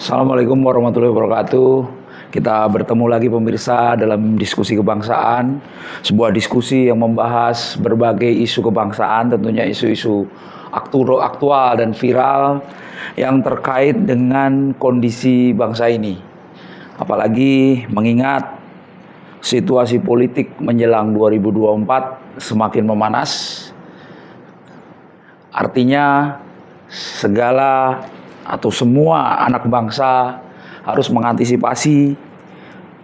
Assalamualaikum warahmatullahi wabarakatuh. Kita bertemu lagi pemirsa dalam diskusi kebangsaan. Sebuah diskusi yang membahas berbagai isu kebangsaan, tentunya isu-isu aktual dan viral yang terkait dengan kondisi bangsa ini. Apalagi mengingat situasi politik menjelang 2024 semakin memanas. Artinya segala atau semua anak bangsa harus mengantisipasi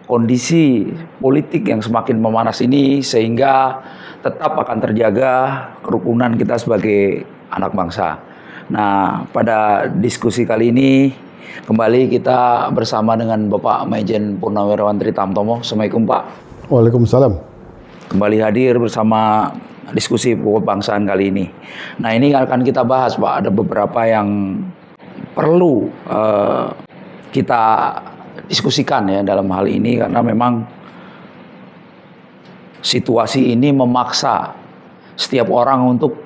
kondisi politik yang semakin memanas ini sehingga tetap akan terjaga kerukunan kita sebagai anak bangsa. Nah, pada diskusi kali ini kembali kita bersama dengan Bapak Maijen Purnawirawan Tritamtomo. Assalamualaikum Pak. Waalaikumsalam. Kembali hadir bersama diskusi kebangsaan kali ini. Nah, ini akan kita bahas Pak, ada beberapa yang perlu kita diskusikan ya dalam hal ini karena memang situasi ini memaksa setiap orang untuk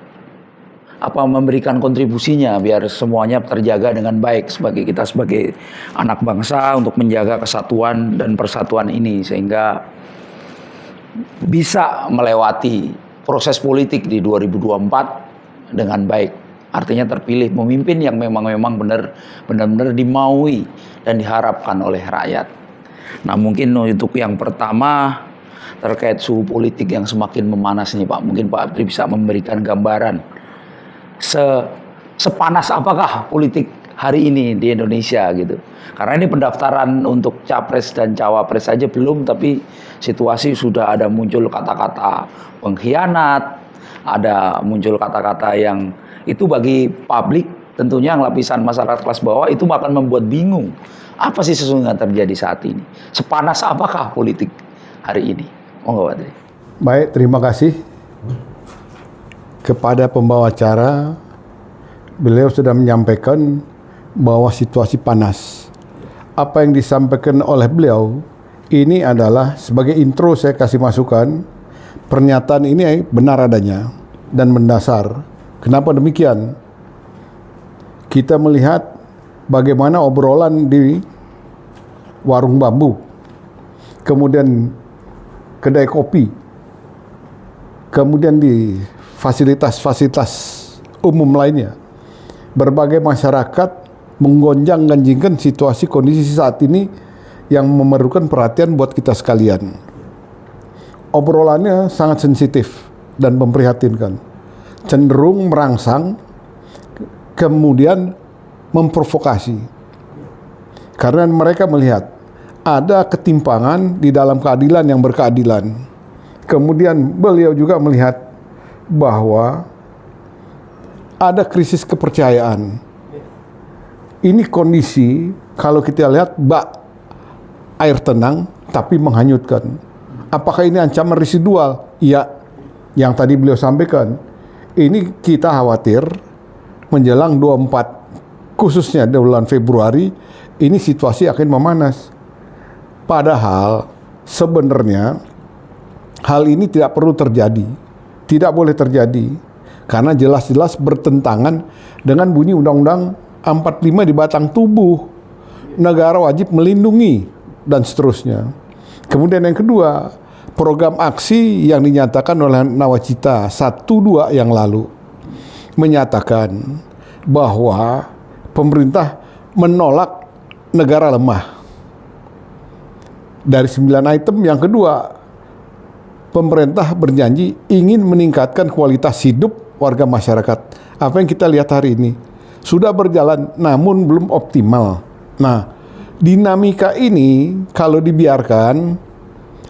memberikan kontribusinya biar semuanya terjaga dengan baik sebagai anak bangsa untuk menjaga kesatuan dan persatuan ini sehingga bisa melewati proses politik di 2024 dengan baik. Artinya terpilih pemimpin yang memang benar-benar dimaui dan diharapkan oleh rakyat. Nah, mungkin untuk yang pertama terkait suhu politik yang semakin memanas ini Pak. Mungkin Pak Apri bisa memberikan gambaran sepanas apakah politik hari ini di Indonesia gitu. Karena ini pendaftaran untuk capres dan cawapres saja belum, tapi situasi sudah ada muncul kata-kata pengkhianat, ada muncul kata-kata yang itu bagi publik tentunya yang lapisan masyarakat kelas bawah itu akan membuat bingung. Apa sih sesungguhnya terjadi saat ini? Sepanas apakah politik hari ini? Monggo Pak Tri. Baik, terima kasih kepada pembawa acara. Beliau sudah menyampaikan bahwa situasi panas. Apa yang disampaikan oleh beliau ini adalah sebagai intro, saya kasih masukan. Pernyataan ini benar adanya dan mendasar. Kenapa demikian? Kita melihat bagaimana obrolan di warung bambu, kemudian kedai kopi, kemudian di fasilitas-fasilitas umum lainnya. Berbagai masyarakat menggonjang-ganjingkan situasi kondisi saat ini yang memerlukan perhatian buat kita sekalian. Obrolannya sangat sensitif dan memprihatinkan. Cenderung merangsang, kemudian memprovokasi. Karena mereka melihat ada ketimpangan di dalam keadilan yang berkeadilan. Kemudian beliau juga melihat bahwa ada krisis kepercayaan. Ini kondisi kalau kita lihat air tenang tapi menghanyutkan. Apakah ini ancaman residual? Iya, yang tadi beliau sampaikan. Ini kita khawatir menjelang 24 khususnya di bulan Februari ini situasi akan memanas. Padahal sebenarnya hal ini tidak perlu terjadi. Tidak boleh terjadi karena jelas-jelas bertentangan dengan bunyi Undang-Undang 45 di batang tubuh. Negara wajib melindungi dan seterusnya. Kemudian yang kedua, program aksi yang dinyatakan oleh Nawacita 1-2 yang lalu menyatakan bahwa pemerintah menolak negara lemah. Dari 9 item yang kedua, pemerintah berjanji ingin meningkatkan kualitas hidup warga masyarakat. Apa yang kita lihat hari ini sudah berjalan namun belum optimal. Nah, dinamika ini kalau dibiarkan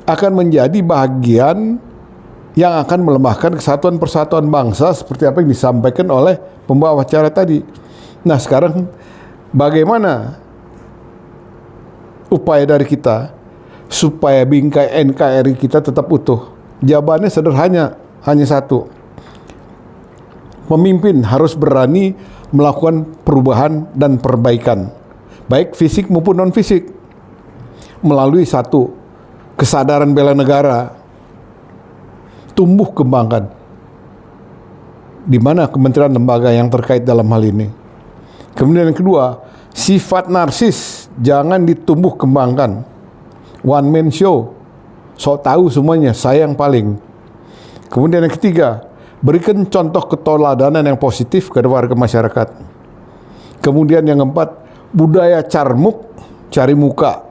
akan menjadi bagian yang akan melemahkan kesatuan persatuan bangsa seperti apa yang disampaikan oleh pembawa acara tadi. Nah, sekarang bagaimana upaya dari kita supaya bingkai NKRI kita tetap utuh? Jawabannya sederhana, hanya satu. Pemimpin harus berani melakukan perubahan dan perbaikan, baik fisik maupun non-fisik, melalui satu kesadaran bela negara, tumbuh kembangkan. Di mana kementerian lembaga yang terkait dalam hal ini? Kemudian yang kedua, sifat narsis jangan ditumbuh kembangkan. One man show, sok tahu semuanya, saya yang paling. Kemudian yang ketiga, berikan contoh keteladanan yang positif kepada warga masyarakat. Kemudian yang keempat, budaya carmuk, cari muka,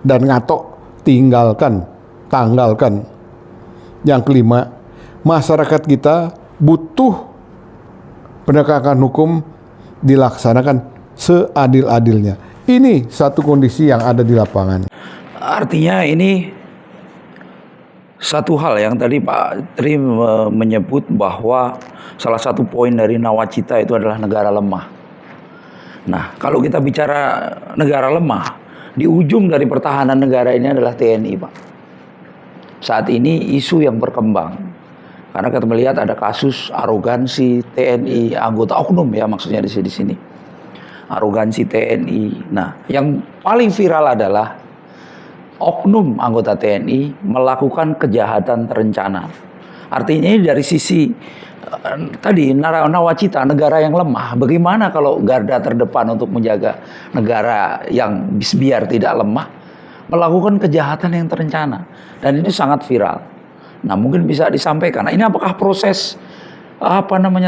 dan ngatok, tinggalkan, tanggalkan. Yang kelima, masyarakat kita butuh penegakan hukum dilaksanakan seadil-adilnya. Ini satu kondisi yang ada di lapangan. Artinya ini satu hal yang tadi Pak Tri menyebut bahwa salah satu poin dari nawacita itu adalah negara lemah. Nah, kalau kita bicara negara lemah, di ujung dari pertahanan negara ini adalah TNI, Pak. Saat ini isu yang berkembang. Karena kita melihat ada kasus arogansi TNI, anggota oknum ya maksudnya di sini. Arogansi TNI. Nah, yang paling viral adalah oknum anggota TNI melakukan kejahatan terencana. Artinya ini dari sisi tadi nawacita negara yang lemah. Bagaimana kalau garda terdepan untuk menjaga negara yang biar tidak lemah melakukan kejahatan yang terencana, dan ini sangat viral. Nah, mungkin bisa disampaikan. Nah, ini apakah proses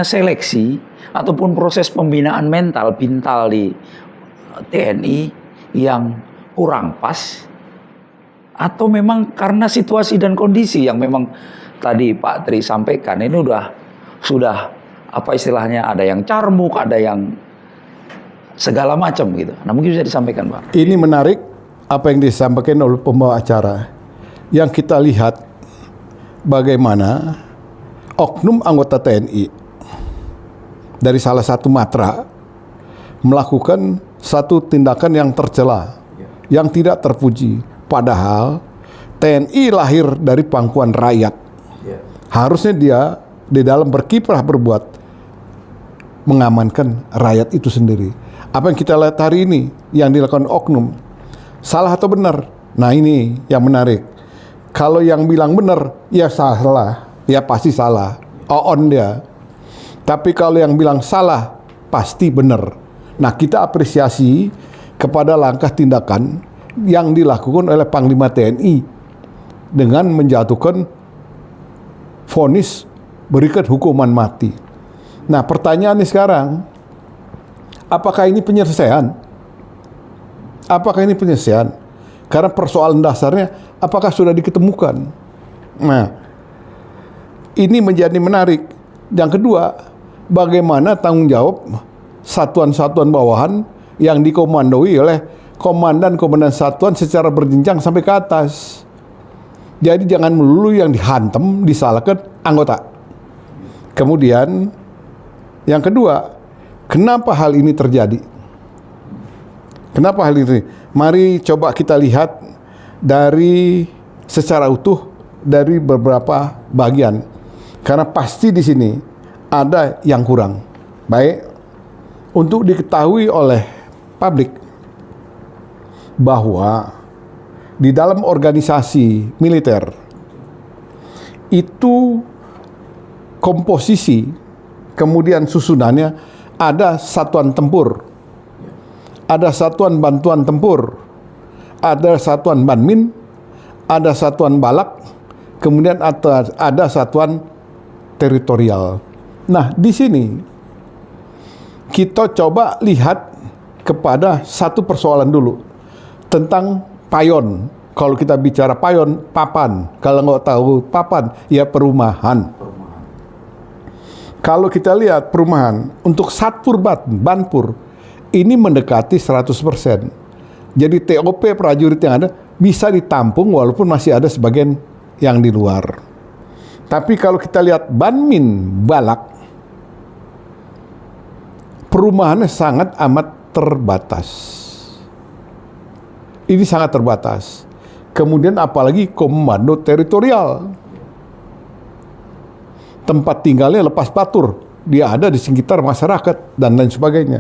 seleksi ataupun proses pembinaan mental pintal di TNI yang kurang pas, atau memang karena situasi dan kondisi yang memang tadi Pak Tri sampaikan ini sudah apa istilahnya, ada yang carmuk, ada yang segala macam gitu. Nah, mungkin bisa disampaikan, Pak. Ini menarik apa yang disampaikan oleh pembawa acara. Yang kita lihat bagaimana oknum anggota TNI dari salah satu matra melakukan satu tindakan yang tercela, yang tidak terpuji. Padahal TNI lahir dari pangkuan rakyat. Harusnya dia di dalam berkiprah berbuat mengamankan rakyat itu sendiri. Apa yang kita lihat hari ini yang dilakukan oknum, salah atau benar? Nah, ini yang menarik. Kalau yang bilang benar, ya salah, ya pasti salah. On dia. Tapi kalau yang bilang salah, pasti benar. Nah, kita apresiasi kepada langkah tindakan yang dilakukan oleh Panglima TNI dengan menjatuhkan vonis berikan hukuman mati. Nah, pertanyaannya sekarang, apakah ini penyelesaian? Apakah ini penyelesaian? Karena persoalan dasarnya, apakah sudah diketemukan? Nah, ini menjadi menarik. Yang kedua, bagaimana tanggung jawab satuan-satuan bawahan yang dikomandoi oleh komandan-komandan satuan secara berjenjang sampai ke atas. Jadi jangan melulu yang dihantam, disalahkan anggota. Kemudian, yang kedua, kenapa hal ini terjadi? Kenapa hal ini? Mari coba kita lihat dari secara utuh dari beberapa bagian. Karena pasti di sini ada yang kurang. Baik, untuk diketahui oleh publik bahwa di dalam organisasi militer itu komposisi kemudian susunannya ada satuan tempur, ada satuan bantuan tempur, ada satuan banmin, ada satuan balak, kemudian ada satuan teritorial. Nah, di sini kita coba lihat kepada satu persoalan dulu tentang payon. Kalau kita bicara payon, papan. Kalau nggak tahu papan, ya perumahan. Kalau kita lihat perumahan untuk Satpur Banpur ini mendekati 100%. Jadi TOP prajurit yang ada bisa ditampung walaupun masih ada sebagian yang di luar. Tapi kalau kita lihat Banmin Balak, perumahannya sangat amat terbatas. Ini sangat terbatas. Kemudian apalagi komando teritorial. Tempat tinggalnya lepas patur. Dia ada di sekitar masyarakat dan lain sebagainya.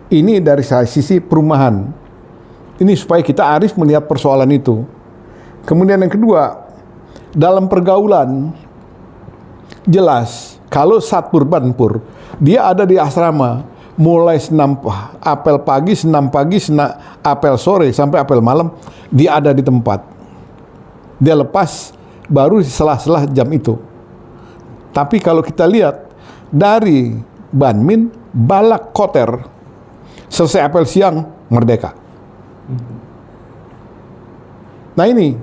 Ini dari sisi perumahan. Ini supaya kita arif melihat persoalan itu. Kemudian yang kedua, dalam pergaulan, jelas kalau Satpur Banpur, dia ada di asrama. mulai senam apel pagi, senam pagi, apel sore sampai apel malam, dia ada di tempat. Dia lepas baru setelah jam itu. Tapi kalau kita lihat dari Banmin, Balak, Kotter, selesai apel siang, merdeka. Nah ini,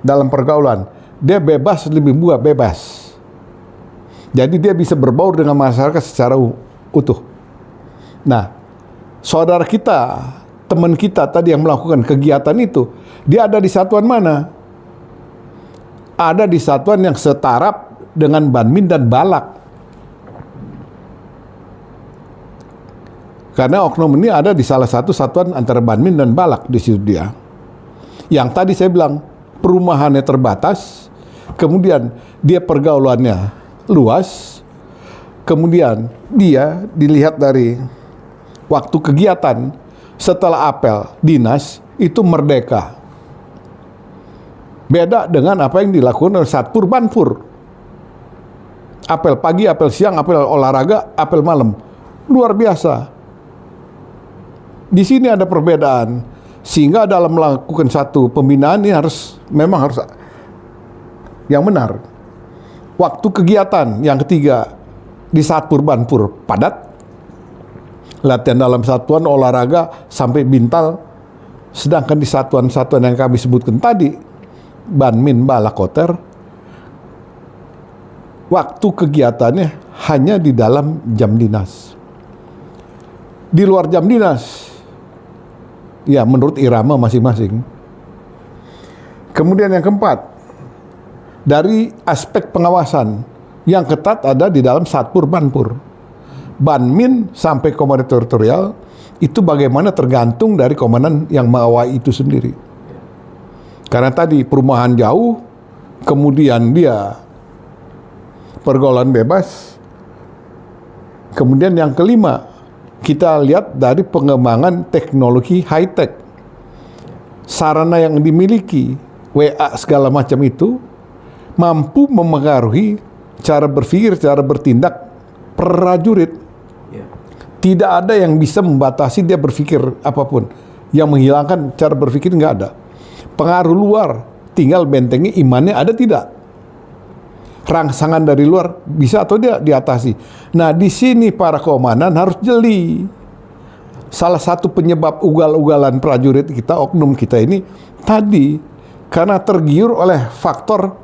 dalam pergaulan, dia bebas, lebih buah bebas. Jadi dia bisa berbaur dengan masyarakat secara utuh. Nah, saudara kita, teman kita tadi yang melakukan kegiatan itu, dia ada di satuan mana? Ada di satuan yang setaraf dengan Banmin dan Balak. Karena oknum ini ada di salah satu satuan antara Banmin dan Balak di situ dia. Yang tadi saya bilang perumahannya terbatas, kemudian dia pergaulannya luas, kemudian dia dilihat dari waktu kegiatan setelah apel dinas itu merdeka. Beda dengan apa yang dilakukan oleh Satpur Banpur. Apel pagi, apel siang, apel olahraga, apel malam. Luar biasa. Di sini ada perbedaan. Sehingga dalam melakukan satu pembinaan ini memang harus yang benar. Waktu kegiatan yang ketiga di Satpur Banpur padat. Latihan dalam satuan olahraga sampai bintal. Sedangkan di satuan-satuan yang kami sebutkan tadi, Banmin, Balak, Kotter, waktu kegiatannya hanya di dalam jam dinas. Di luar jam dinas, ya menurut irama masing-masing. Kemudian yang keempat, dari aspek pengawasan yang ketat ada di dalam Satpur Banpur. Banmin sampai komandan teritorial itu bagaimana tergantung dari komandan yang mengawal itu sendiri. Karena tadi perumahan jauh, kemudian dia pergaulan bebas. Kemudian yang kelima, kita lihat dari pengembangan teknologi high-tech. Sarana yang dimiliki, WA segala macam itu, mampu memengaruhi cara berpikir, cara bertindak prajurit. Tidak ada yang bisa membatasi dia berpikir apapun. Yang menghilangkan cara berpikir nggak ada. Pengaruh luar, tinggal bentengi imannya ada tidak. Rangsangan dari luar bisa atau tidak diatasi. Nah di sini para komandan harus jeli. Salah satu penyebab ugal-ugalan prajurit kita, oknum kita ini tadi karena tergiur oleh faktor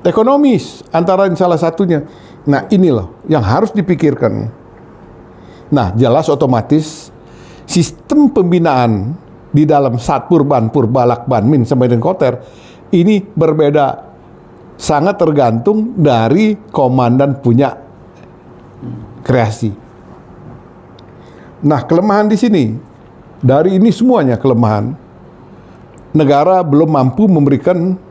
ekonomis antara salah satunya. Nah ini loh yang harus dipikirkan. Nah jelas otomatis sistem pembinaan di dalam Satpur Banpur, Balak, Banmin sampai dengan Kotter ini berbeda, sangat tergantung dari komandan punya kreasi. Nah kelemahan di sini, dari ini semuanya kelemahan, negara belum mampu memberikan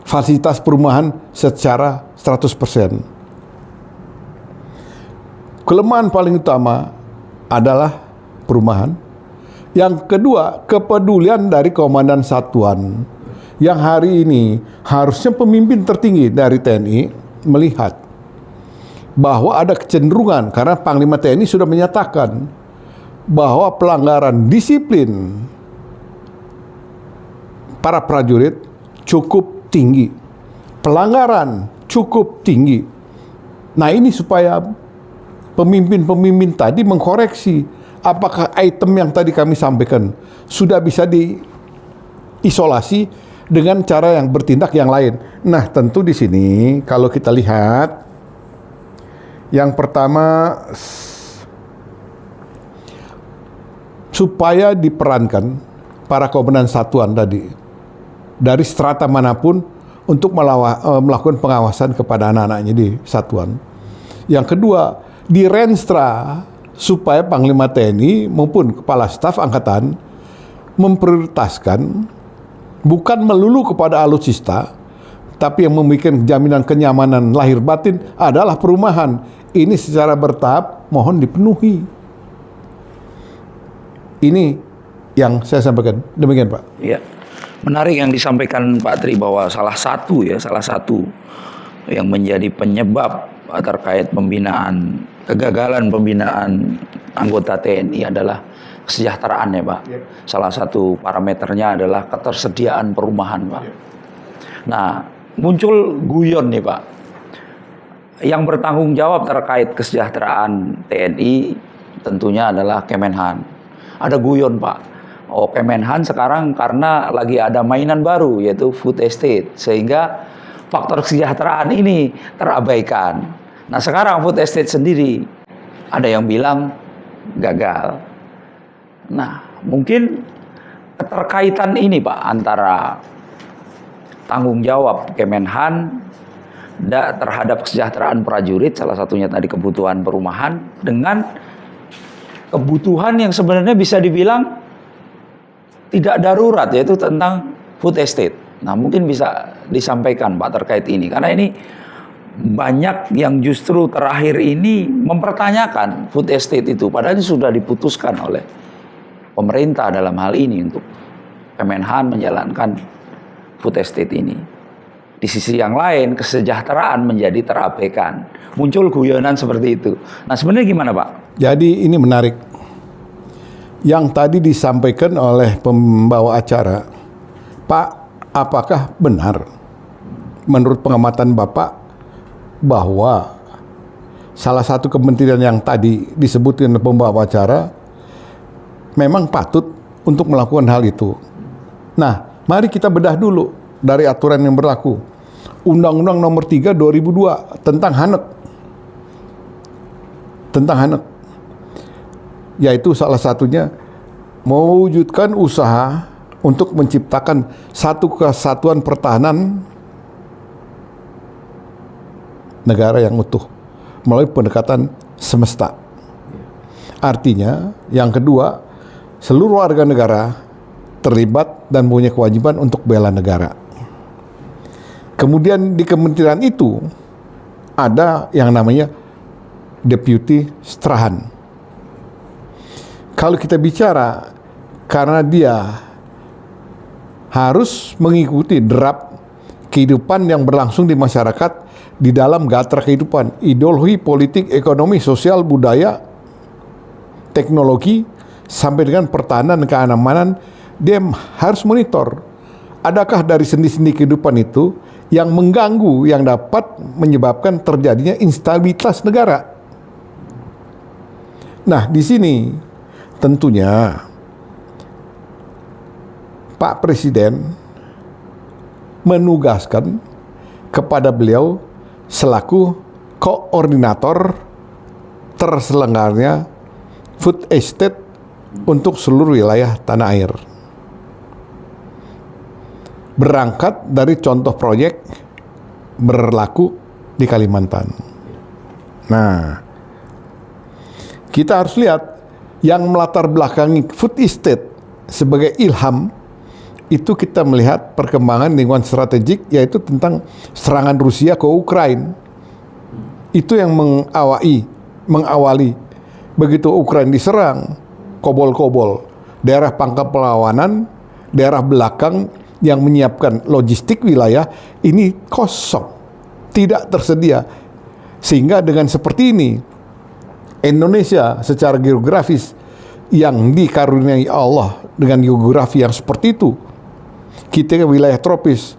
fasilitas perumahan secara 100%. Kelemahan paling utama adalah perumahan. Yang kedua, kepedulian dari komandan satuan. Yang hari ini harusnya pemimpin tertinggi dari TNI melihat bahwa ada kecenderungan, karena Panglima TNI sudah menyatakan bahwa pelanggaran disiplin para prajurit cukup tinggi. Pelanggaran cukup tinggi. Nah ini supaya pemimpin-pemimpin tadi mengkoreksi apakah item yang tadi kami sampaikan sudah bisa diisolasi dengan cara yang bertindak yang lain. Nah tentu di sini kalau kita lihat yang pertama supaya diperankan para komandan satuan tadi dari strata manapun untuk melakukan pengawasan kepada anak-anaknya di satuan. Yang kedua, di Renstra supaya Panglima TNI maupun Kepala Staf Angkatan memprioritaskan bukan melulu kepada alutsista, tapi yang memberikan jaminan kenyamanan lahir batin adalah perumahan. Ini secara bertahap mohon dipenuhi. Ini yang saya sampaikan. Demikian Pak. Ya, menarik yang disampaikan Pak Tri bahwa salah satu yang menjadi penyebab terkait kegagalan pembinaan anggota TNI adalah kesejahteraan ya Pak. Salah satu parameternya adalah ketersediaan perumahan Pak. Nah, muncul guyon nih Pak. Yang bertanggung jawab terkait kesejahteraan TNI tentunya adalah Kemenhan. Ada guyon Pak. Oh, Kemenhan sekarang karena lagi ada mainan baru yaitu food estate sehingga faktor kesejahteraan ini terabaikan. Nah, sekarang food estate sendiri ada yang bilang gagal. Nah, mungkin keterkaitan ini Pak antara tanggung jawab Kemenhan terhadap kesejahteraan prajurit, salah satunya tadi kebutuhan perumahan, dengan kebutuhan yang sebenarnya bisa dibilang tidak darurat, yaitu tentang food estate. Nah, mungkin bisa disampaikan Pak terkait ini, karena ini banyak yang justru terakhir ini mempertanyakan food estate itu, padahal ini sudah diputuskan oleh pemerintah dalam hal ini untuk Kemenhan menjalankan food estate ini. Di sisi yang lain, kesejahteraan menjadi terabaikan. Muncul guyonan seperti itu. Nah, sebenarnya gimana Pak? Jadi ini menarik. Yang tadi disampaikan oleh pembawa acara, Pak, apakah benar menurut pengamatan Bapak bahwa salah satu kementerian yang tadi disebutkan oleh pembawa acara memang patut untuk melakukan hal itu? Nah, mari kita bedah dulu dari aturan yang berlaku. Undang-Undang Nomor 3 2002 tentang HANEK. Tentang HANEK. Yaitu salah satunya mewujudkan usaha untuk menciptakan satu kesatuan pertahanan negara yang utuh melalui pendekatan semesta. Artinya, yang kedua, seluruh warga negara terlibat dan punya kewajiban untuk bela negara. Kemudian di kementerian itu ada yang namanya Deputi Strahan. Kalau kita bicara karena dia harus mengikuti derap kehidupan yang berlangsung di masyarakat di dalam gatra kehidupan, ideologi, politik, ekonomi, sosial, budaya, teknologi, sampai dengan pertahanan dan keamanan, dia harus monitor. Adakah dari sendi-sendi kehidupan itu yang mengganggu, yang dapat menyebabkan terjadinya instabilitas negara? Nah, di sini tentunya Pak Presiden menugaskan kepada beliau selaku koordinator terselenggaranya food estate untuk seluruh wilayah tanah air. Berangkat dari contoh proyek berlaku di Kalimantan. Nah, kita harus lihat yang melatar belakangi food estate sebagai ilham itu kita melihat perkembangan lingkungan strategik, yaitu tentang serangan Rusia ke Ukraina. Itu yang mengawali begitu Ukraina diserang, kobol-kobol daerah pangkal perlawanan, daerah belakang yang menyiapkan logistik wilayah ini kosong, tidak tersedia. Sehingga dengan seperti ini Indonesia secara geografis yang dikaruniai Allah dengan geografi yang seperti itu, kita ke wilayah tropis,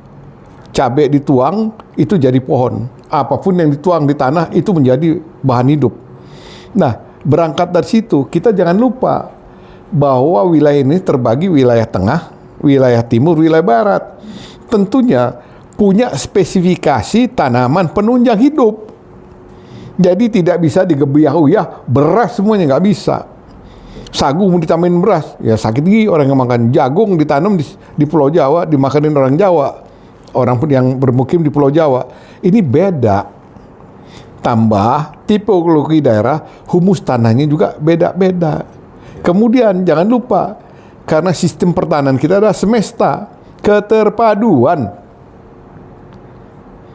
cabai dituang itu jadi pohon, apapun yang dituang di tanah itu menjadi bahan hidup. Nah, berangkat dari situ kita jangan lupa bahwa wilayah ini terbagi wilayah tengah, wilayah timur, wilayah barat. Tentunya punya spesifikasi tanaman penunjang hidup. Jadi tidak bisa digebiah-uyah beras semuanya, nggak bisa. Sagu mau ditambahin beras, ya sakit gigi orang yang makan. Jagung ditanam di Pulau Jawa, dimakanin orang Jawa. Orang pun yang bermukim di Pulau Jawa. Ini beda. Tambah tipologi daerah, humus tanahnya juga beda-beda. Kemudian jangan lupa, karena sistem pertahanan kita adalah semesta, keterpaduan.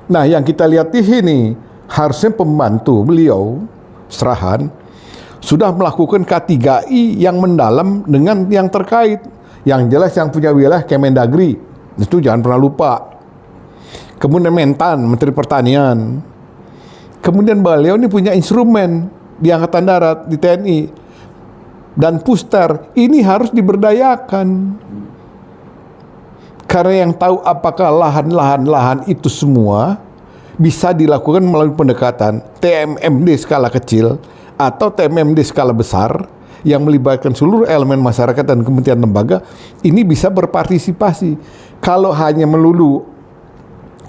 Nah, yang kita lihat di sini, harusnya pembantu beliau, Strahan, sudah melakukan K3I yang mendalam dengan yang terkait. Yang jelas yang punya wilayah Kemendagri, itu jangan pernah lupa. Kemudian Mentan, Menteri Pertanian. Kemudian beliau ini punya instrumen di Angkatan Darat, di TNI, dan Puster. Ini harus diberdayakan. Karena yang tahu apakah lahan itu semua bisa dilakukan melalui pendekatan TMMD skala kecil atau TMMD skala besar yang melibatkan seluruh elemen masyarakat dan kementerian lembaga, ini bisa berpartisipasi. Kalau hanya melulu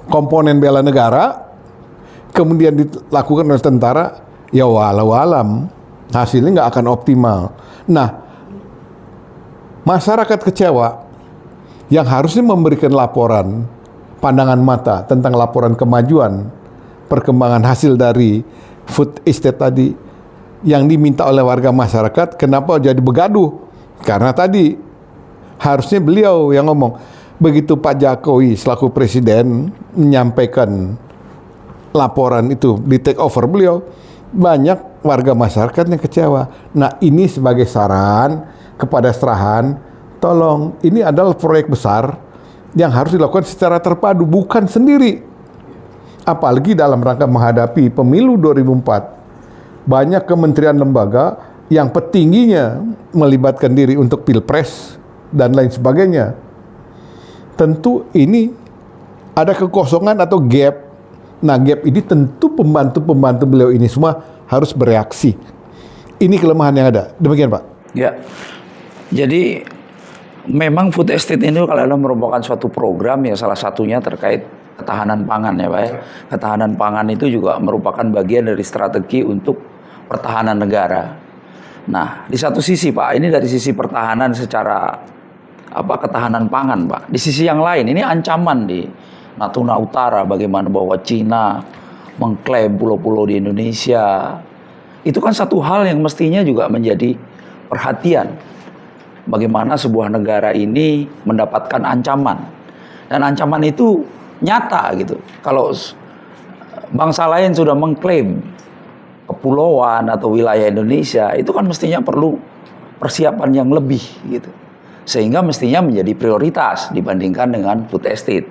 komponen bela negara, kemudian dilakukan oleh tentara, ya walau alam, hasilnya nggak akan optimal. Nah, masyarakat kecewa yang harusnya memberikan laporan, pandangan mata tentang laporan kemajuan, perkembangan hasil dari food estate tadi, yang diminta oleh warga masyarakat, kenapa jadi begaduh? Karena tadi harusnya beliau yang ngomong. Begitu Pak Jokowi selaku presiden menyampaikan laporan itu di take over beliau, banyak warga masyarakat yang kecewa. Nah, ini sebagai saran kepada Serahan, tolong, ini adalah proyek besar yang harus dilakukan secara terpadu, bukan sendiri. Apalagi dalam rangka menghadapi pemilu 2004. Banyak kementerian lembaga yang petingginya melibatkan diri untuk pilpres dan lain sebagainya. Tentu ini ada kekosongan atau gap. Nah, gap ini tentu pembantu-pembantu beliau ini semua harus bereaksi. Ini kelemahan yang ada. Demikian, Pak. Ya, jadi memang food estate ini kalau merupakan suatu program ya, salah satunya terkait ketahanan pangan ya Pak ya. Ketahanan pangan itu juga merupakan bagian dari strategi untuk pertahanan negara. Nah, di satu sisi Pak, ini dari sisi pertahanan secara ketahanan pangan Pak. Di sisi yang lain ini ancaman di Natuna Utara, bagaimana bahwa Cina mengklaim pulau-pulau di Indonesia. Itu kan satu hal yang mestinya juga menjadi perhatian. Bagaimana sebuah negara ini mendapatkan ancaman. Dan ancaman itu nyata gitu. Kalau bangsa lain sudah mengklaim kepulauan atau wilayah Indonesia, itu kan mestinya perlu persiapan yang lebih gitu. Sehingga mestinya menjadi prioritas dibandingkan dengan food estate.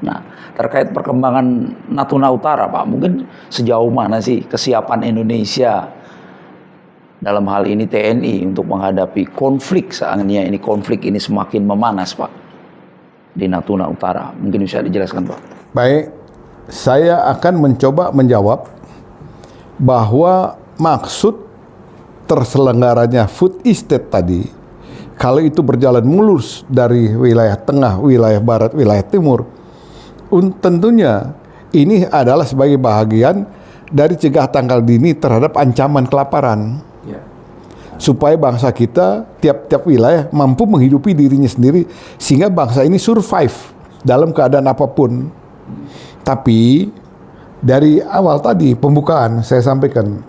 Nah, terkait perkembangan Natuna Utara Pak, mungkin sejauh mana sih kesiapan Indonesia dalam hal ini TNI untuk menghadapi konflik, seandainya ini konflik ini semakin memanas Pak di Natuna Utara? Mungkin bisa dijelaskan Pak. Baik, saya akan mencoba menjawab bahwa maksud terselenggaranya food estate tadi, kalau itu berjalan mulus dari wilayah tengah, wilayah barat, wilayah timur, tentunya ini adalah sebagai bahagian dari cegah tangkal dini terhadap ancaman kelaparan. Supaya bangsa kita, tiap-tiap wilayah mampu menghidupi dirinya sendiri, sehingga bangsa ini survive dalam keadaan apapun. Tapi dari awal tadi pembukaan saya sampaikan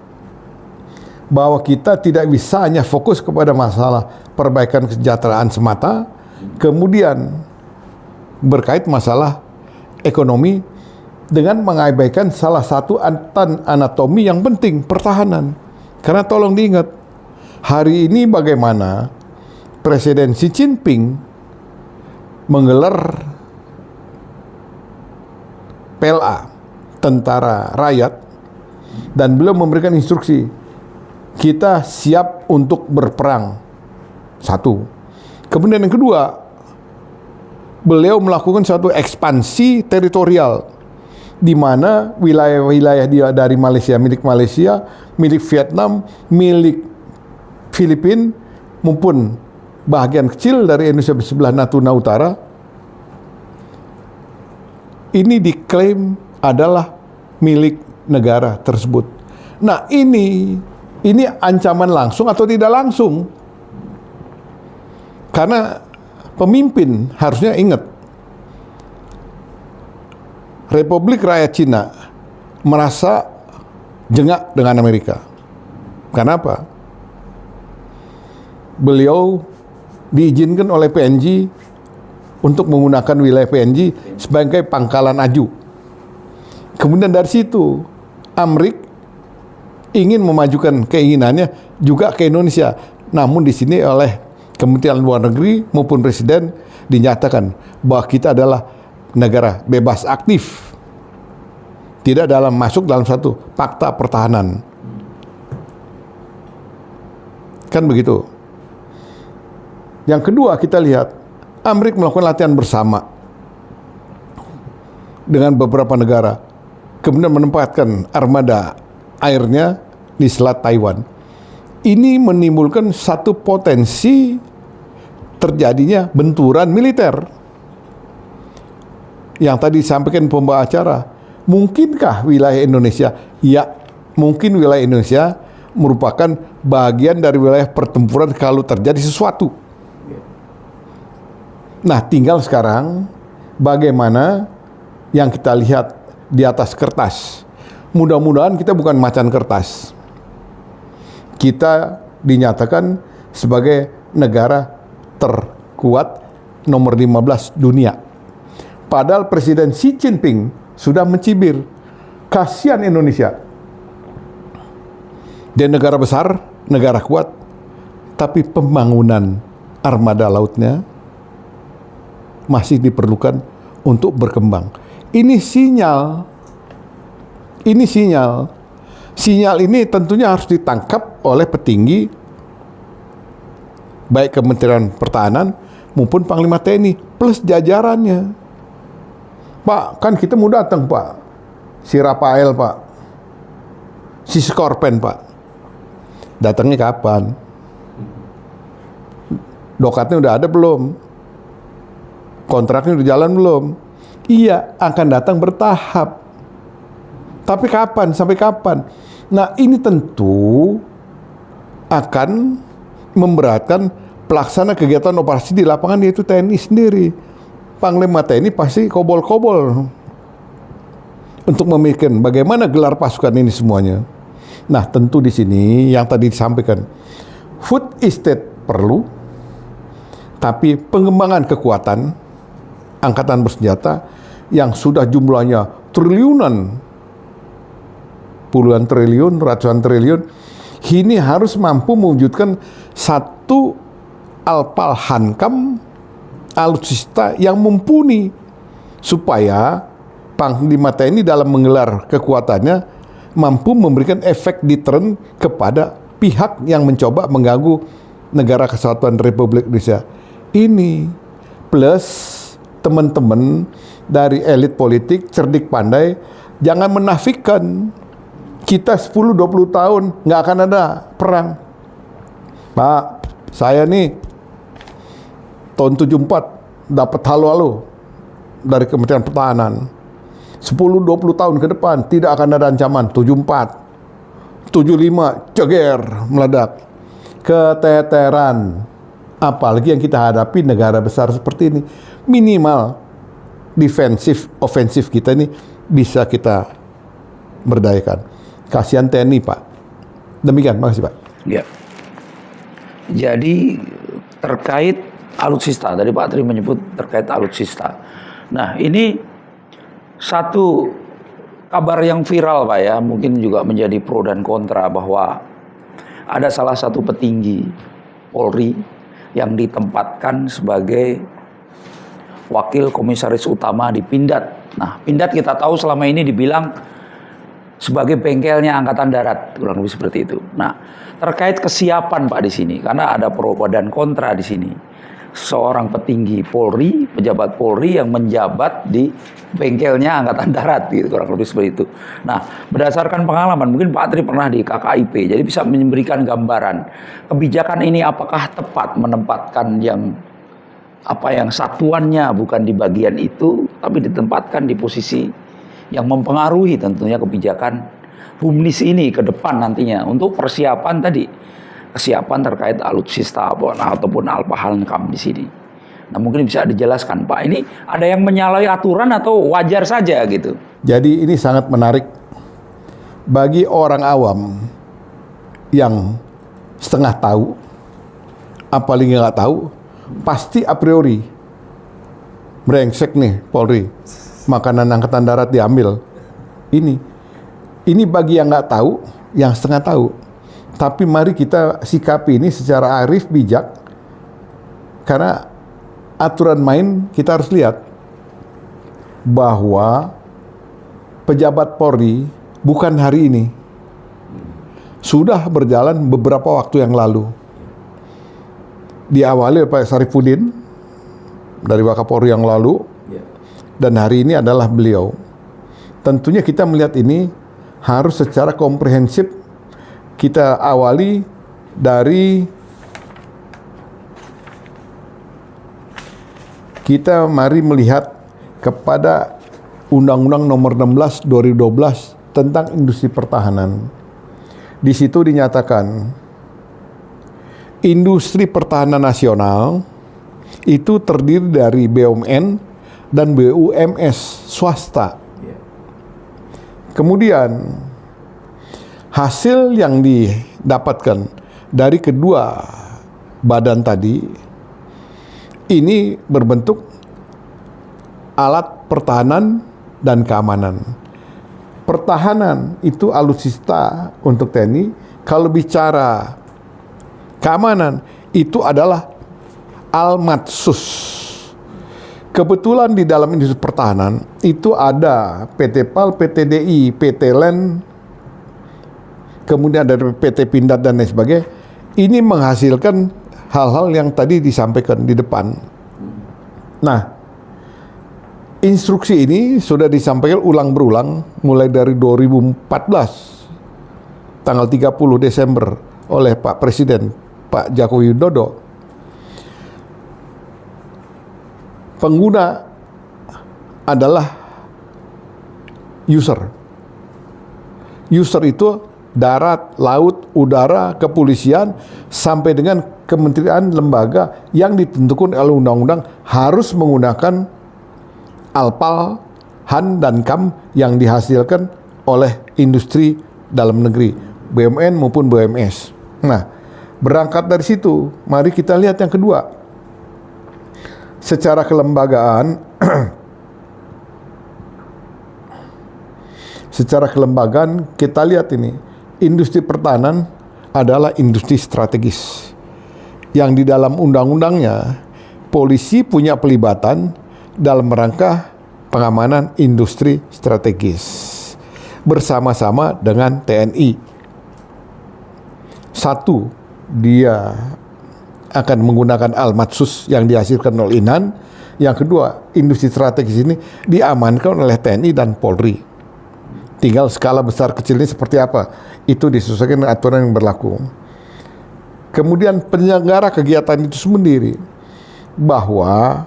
bahwa kita tidak bisa hanya fokus kepada masalah perbaikan kesejahteraan semata, kemudian berkait masalah ekonomi dengan mengabaikan salah satu anatomi yang penting, pertahanan. Karena tolong diingat, hari ini bagaimana Presiden Xi Jinping menggelar PLA, tentara rakyat, dan beliau memberikan instruksi, kita siap untuk berperang. Satu. Kemudian yang kedua, beliau melakukan suatu ekspansi teritorial, di mana wilayah-wilayah dia dari Malaysia, milik Vietnam, milik Filipina, maupun bagian kecil dari Indonesia sebelah Natuna Utara, ini diklaim adalah milik negara tersebut. Nah, ini ancaman langsung atau tidak langsung. Karena pemimpin harusnya ingat, Republik Rakyat Cina merasa jengak dengan Amerika. Kenapa? Beliau diizinkan oleh PNG untuk menggunakan wilayah PNG sebagai pangkalan aju. Kemudian dari situ, Amrik ingin memajukan keinginannya juga ke Indonesia. Namun di sini oleh Kementerian Luar Negeri maupun Presiden dinyatakan bahwa kita adalah negara bebas aktif. tidak masuk dalam satu fakta pertahanan. Kan begitu. Yang kedua, kita lihat Amerika melakukan latihan bersama dengan beberapa negara, kemudian menempatkan armada airnya di Selat Taiwan. Ini menimbulkan satu potensi terjadinya benturan militer. Yang tadi disampaikan pembawa acara, mungkinkah wilayah Indonesia? Ya, mungkin wilayah Indonesia merupakan bagian dari wilayah pertempuran kalau terjadi sesuatu. Nah, tinggal sekarang bagaimana yang kita lihat di atas kertas. Mudah-mudahan kita bukan macan kertas. Kita dinyatakan sebagai negara terkuat nomor 15 dunia. Padahal Presiden Xi Jinping sudah mencibir, kasihan Indonesia. Dia negara besar, negara kuat, tapi pembangunan armada lautnya masih diperlukan untuk berkembang. Ini sinyal. Sinyal ini tentunya harus ditangkap oleh petinggi baik Kementerian Pertahanan maupun Panglima TNI plus jajarannya. Pak, kan kita mau datang, Pak. Si Rafael, Pak. Si Skorpen, Pak. Datangnya kapan? Dokatnya udah ada belum? Kontraknya udah jalan belum? Iya, akan datang bertahap. Tapi kapan? Sampai kapan? Nah, ini tentu akan memberatkan pelaksana kegiatan operasi di lapangan, yaitu TNI sendiri. Panglima TNI pasti kobol-kobol untuk memikirkan bagaimana gelar pasukan ini semuanya. Nah, tentu di sini yang tadi disampaikan, food estate perlu, tapi pengembangan kekuatan angkatan bersenjata yang sudah jumlahnya triliunan, puluhan triliun, ratusan triliun, ini harus mampu mewujudkan satu Alpal Hankam alutsista yang mumpuni supaya Panglima TNI dalam menggelar kekuatannya mampu memberikan efek deterrent kepada pihak yang mencoba mengganggu negara kesatuan Republik Indonesia. Ini plus teman-teman dari elit politik cerdik pandai jangan menafikan kita 10-20 tahun nggak akan ada perang. Pak, saya nih tahun 74 dapat halo-halo dari Kementerian Pertahanan. 10-20 tahun ke depan tidak akan ada ancaman. 74, 75 ceger meledak. Keteteran. Apalagi yang kita hadapi negara besar seperti ini. Minimal defensif, ofensif kita ini bisa kita berdayakan. Kasihan TNI, Pak. Demikian, makasih, Pak. Ya. Jadi terkait alutsista, tadi Pak Tri menyebut terkait alutsista. Nah, ini satu kabar yang viral, Pak, ya, mungkin juga menjadi pro dan kontra, bahwa ada salah satu petinggi Polri yang ditempatkan sebagai wakil komisaris utama di Pindad. Nah, Pindad kita tahu selama ini dibilang sebagai bengkelnya Angkatan Darat, kurang lebih seperti itu. Nah, terkait kesiapan, Pak, di sini, karena ada pro dan kontra di sini. Seorang petinggi Polri, pejabat Polri yang menjabat di bengkelnya Angkatan Darat, gitu, kurang lebih seperti itu. Nah, berdasarkan pengalaman, mungkin Pak Tri pernah di KKIP, jadi bisa memberikan gambaran kebijakan ini apakah tepat menempatkan yang satuannya bukan di bagian itu, tapi ditempatkan di posisi yang mempengaruhi tentunya kebijakan BUMNIS ini ke depan nantinya untuk persiapan tadi. Kesiapan terkait alutsista ataupun Alpha Hankam di sini. Nah, mungkin bisa dijelaskan, Pak, ini ada yang menyalahi aturan atau wajar saja gitu? Jadi ini sangat menarik bagi orang awam yang setengah tahu, apalagi nggak tahu, pasti a priori brengsek nih Polri, makanan Angkatan Darat diambil. Ini bagi yang nggak tahu, yang setengah tahu. Tapi mari kita sikapi ini secara arif, bijak. Karena aturan main kita harus lihat bahwa pejabat Polri bukan hari ini. Sudah berjalan beberapa waktu yang lalu. Diawali oleh Pak Sarifudin dari Wakapolri yang lalu, dan hari ini adalah beliau. Tentunya kita melihat ini harus secara komprehensif kita awali dari kita mari melihat kepada Undang-Undang Nomor 16 2012 tentang industri pertahanan. Di situ dinyatakan industri pertahanan nasional itu terdiri dari BUMN dan BUMS swasta. Kemudian hasil yang didapatkan dari kedua badan tadi ini berbentuk alat pertahanan dan keamanan. Pertahanan itu alutsista untuk TNI. Kalau bicara keamanan itu adalah Almatsus. Kebetulan di dalam industri pertahanan itu ada PT PAL, PT DI, PT LEN, kemudian ada PT Pindad dan lain sebagainya. Ini menghasilkan hal-hal yang tadi disampaikan di depan. Nah, instruksi ini sudah disampaikan ulang berulang mulai dari 2014 tanggal 30 Desember oleh Pak Presiden Pak Joko Widodo. Pengguna adalah user. User itu darat, laut, udara, kepolisian sampai dengan kementerian lembaga yang ditentukan oleh undang-undang harus menggunakan Alpal, Han, dan KAM yang dihasilkan oleh industri dalam negeri, BUMN maupun BUMS. Nah, berangkat dari situ, mari kita lihat yang kedua. Secara kelembagaan, kita lihat ini, industri pertahanan adalah industri strategis. Yang di dalam undang-undangnya, polisi punya pelibatan dalam rangka pengamanan industri strategis bersama-sama dengan TNI. Satu, dia akan menggunakan Almatsus yang dihasilkan oleh Inhan. Yang kedua, industri strategis ini diamankan oleh TNI dan Polri. Tinggal skala besar kecilnya seperti apa, itu disesuaikan dengan aturan yang berlaku. Kemudian penyelenggara kegiatan itu sendiri, bahwa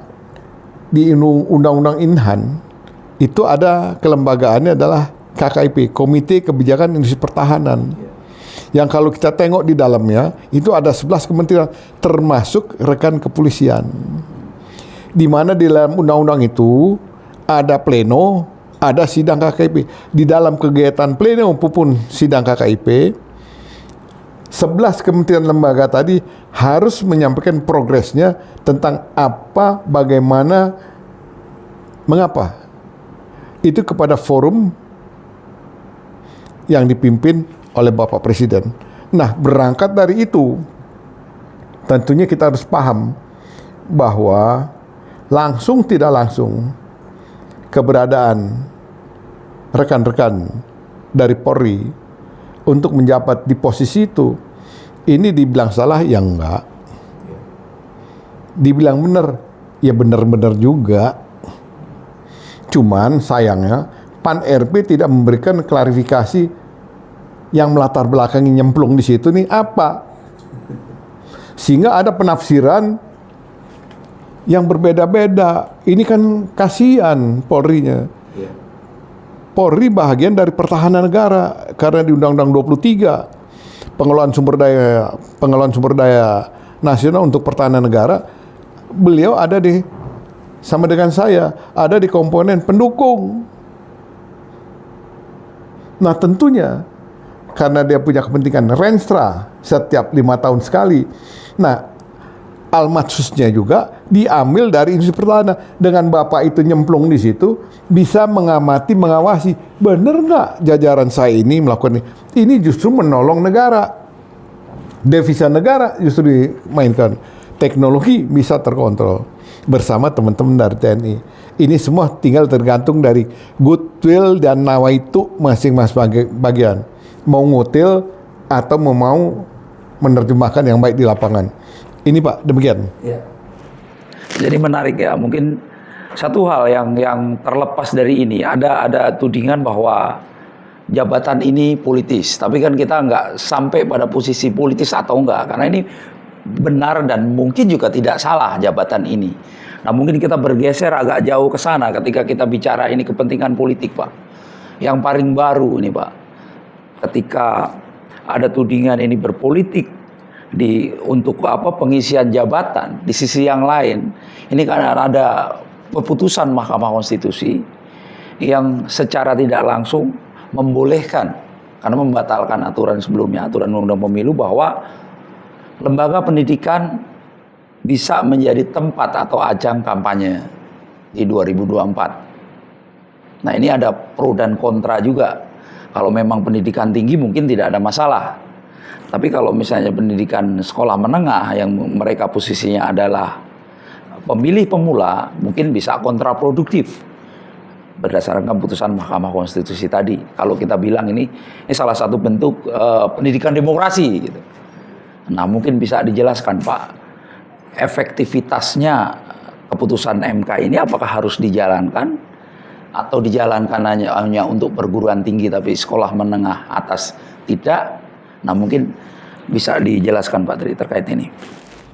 di Undang-Undang Inhan itu ada kelembagaannya adalah KKIP, Komite Kebijakan Industri Pertahanan. Yang kalau kita tengok di dalamnya itu ada 11 kementerian termasuk rekan kepolisian. Di mana di dalam undang-undang itu ada pleno, ada sidang KKIP. Di dalam kegiatan pleno maupun sidang KKIP, 11 kementerian lembaga tadi harus menyampaikan progresnya tentang apa, bagaimana, mengapa. Itu kepada forum yang dipimpin oleh Bapak Presiden. Nah, berangkat dari itu, tentunya kita harus paham bahwa langsung tidak langsung keberadaan rekan-rekan dari Polri untuk menjabat di posisi itu, ini dibilang salah ya enggak, dibilang benar ya benar-benar juga. Cuman sayangnya Pan RP tidak memberikan klarifikasi yang melatar belakangi nyemplung di situ nih apa, sehingga ada penafsiran yang berbeda-beda. Ini kan kasihan Polri-nya. Polri bahagian dari pertahanan negara karena di Undang-Undang 23 pengelolaan sumber daya nasional untuk pertahanan negara, beliau ada di, sama dengan saya, ada di komponen pendukung. Nah, tentunya karena dia punya kepentingan renstra setiap 5 tahun sekali. Nah, Almatsusnya juga diambil dari industri pertahanan. Dengan Bapak itu nyemplung di situ, bisa mengamati, mengawasi, benar nggak jajaran saya ini melakukan ini? Ini justru menolong negara. Devisa negara justru dimainkan. Teknologi bisa terkontrol bersama teman-teman dari TNI. Ini semua tinggal tergantung dari goodwill dan nawaitu masing-masing bagian. Mau ngutil atau mau menerjemahkan yang baik di lapangan. Ini Pak, demikian. Ya. Jadi menarik ya, mungkin satu hal yang terlepas dari ini, ada tudingan bahwa jabatan ini politis, tapi kan kita nggak sampai pada posisi politis atau enggak, karena ini benar dan mungkin juga tidak salah jabatan ini. Nah mungkin kita bergeser agak jauh ke sana ketika kita bicara ini kepentingan politik Pak. Yang paling baru ini Pak, ketika ada tudingan ini berpolitik untuk pengisian jabatan, di sisi yang lain ini kan ada keputusan Mahkamah Konstitusi yang secara tidak langsung membolehkan karena membatalkan aturan sebelumnya, aturan undang-undang pemilu, bahwa lembaga pendidikan bisa menjadi tempat atau ajang kampanye di 2024. Nah ini ada pro dan kontra juga. Kalau memang pendidikan tinggi mungkin tidak ada masalah. Tapi kalau misalnya pendidikan sekolah menengah yang mereka posisinya adalah pemilih pemula, mungkin bisa kontraproduktif berdasarkan keputusan Mahkamah Konstitusi tadi. Kalau kita bilang ini salah satu bentuk pendidikan demokrasi gitu. Nah mungkin bisa dijelaskan Pak, efektivitasnya keputusan MK ini apakah harus dijalankan atau dijalankan hanya untuk perguruan tinggi tapi sekolah menengah atas tidak? Nah mungkin bisa dijelaskan Pak Tri terkait ini.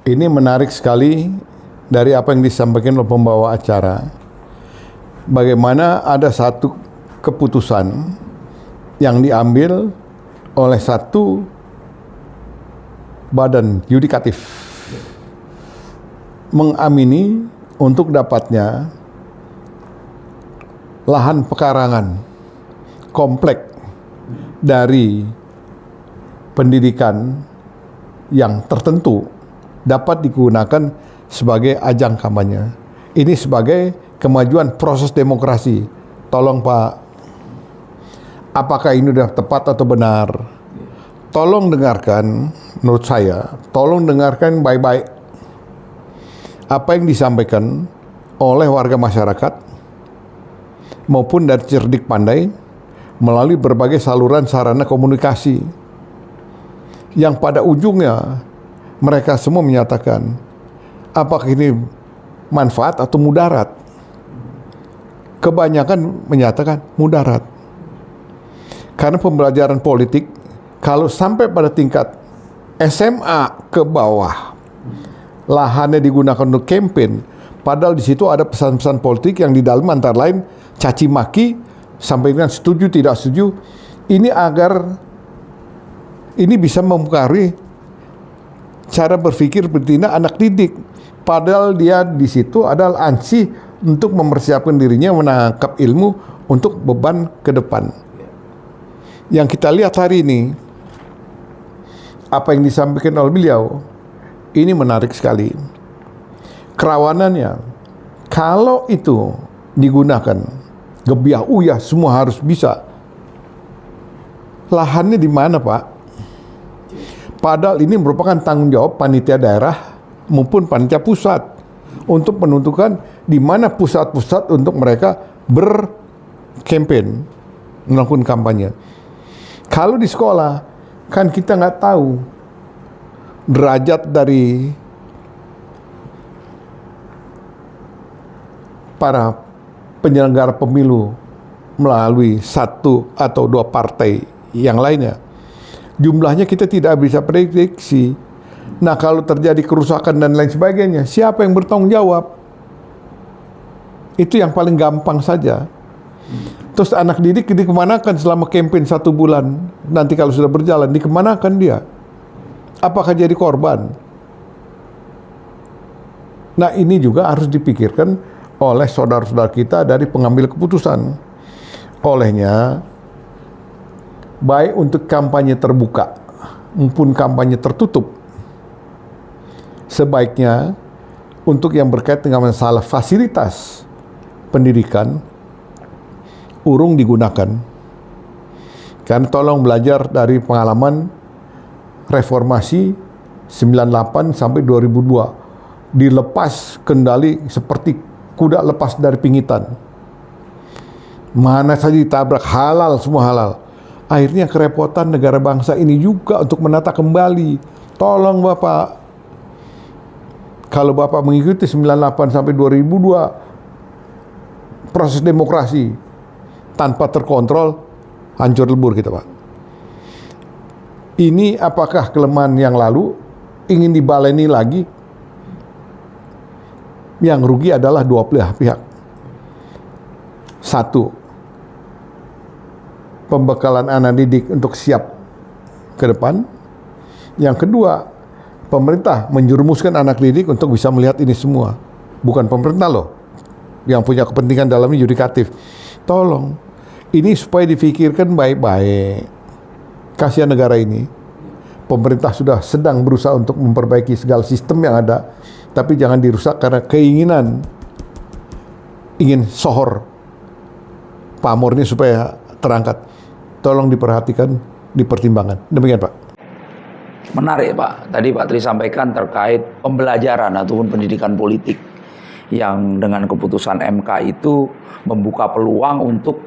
Ini menarik sekali dari apa yang disampaikan oleh pembawa acara. Bagaimana ada satu keputusan yang diambil oleh satu badan yudikatif mengamini untuk dapatnya lahan pekarangan komplek dari pendidikan yang tertentu dapat digunakan sebagai ajang kampanye. Ini sebagai kemajuan proses demokrasi. Tolong Pak, apakah ini sudah tepat atau benar? Tolong dengarkan, menurut saya, tolong dengarkan baik-baik apa yang disampaikan oleh warga masyarakat maupun dari cerdik pandai melalui berbagai saluran sarana komunikasi yang pada ujungnya mereka semua menyatakan apakah ini manfaat atau mudarat. Kebanyakan menyatakan mudarat. Karena pembelajaran politik kalau sampai pada tingkat SMA ke bawah lahannya digunakan untuk campaign, padahal di situ ada pesan-pesan politik yang di dalam antara lain caci maki sampai dengan setuju tidak setuju. Ini agar ini bisa mempengaruhi cara berpikir bertindak anak didik. Padahal dia di situ adalah ansih untuk mempersiapkan dirinya menangkap ilmu untuk beban ke depan. Yang kita lihat hari ini, apa yang disampaikan oleh beliau, ini menarik sekali. Kerawanannya, kalau itu digunakan, gebiah uyah semua harus bisa. Lahannya di mana Pak? Padahal ini merupakan tanggung jawab panitia daerah maupun panitia pusat untuk menentukan di mana pusat-pusat untuk mereka berkampanye, melakukan kampanye. Kalau di sekolah, kan kita nggak tahu derajat dari para penyelenggara pemilu melalui satu atau dua partai yang lainnya. Jumlahnya kita tidak bisa prediksi. Nah kalau terjadi kerusakan dan lain sebagainya, siapa yang bertanggung jawab? Itu yang paling gampang saja. Terus anak didik dikemanakan selama kampanye 1 bulan? Nanti kalau sudah berjalan, dikemanakan dia? Apakah jadi korban? Nah ini juga harus dipikirkan oleh saudara-saudara kita dari pengambil keputusan. Olehnya, baik untuk kampanye terbuka maupun kampanye tertutup, sebaiknya untuk yang berkaitan dengan masalah fasilitas pendidikan urung digunakan. Karena tolong belajar dari pengalaman reformasi 98 sampai 2002, dilepas kendali seperti kuda lepas dari pingitan. Mana saja ditabrak, halal, semua halal. Akhirnya kerepotan negara bangsa ini juga untuk menata kembali. Tolong Bapak, kalau Bapak mengikuti 98 sampai 2002 proses demokrasi tanpa terkontrol, hancur lebur kita Pak. Ini apakah kelemahan yang lalu ingin dibaleni lagi? Yang rugi adalah dua belah pihak. Satu, pembekalan anak didik untuk siap ke depan. Yang kedua, pemerintah menjerumuskan anak didik untuk bisa melihat ini semua. Bukan pemerintah loh yang punya kepentingan dalam yudikatif. Tolong, ini supaya difikirkan baik-baik. Kasihan negara ini. Pemerintah sudah sedang berusaha untuk memperbaiki segala sistem yang ada, tapi jangan dirusak karena keinginan ingin sohor pamornya supaya terangkat. Tolong diperhatikan, dipertimbangkan. Demikian Pak. Menarik Pak, tadi Pak Tri sampaikan terkait pembelajaran ataupun pendidikan politik yang dengan keputusan MK itu membuka peluang untuk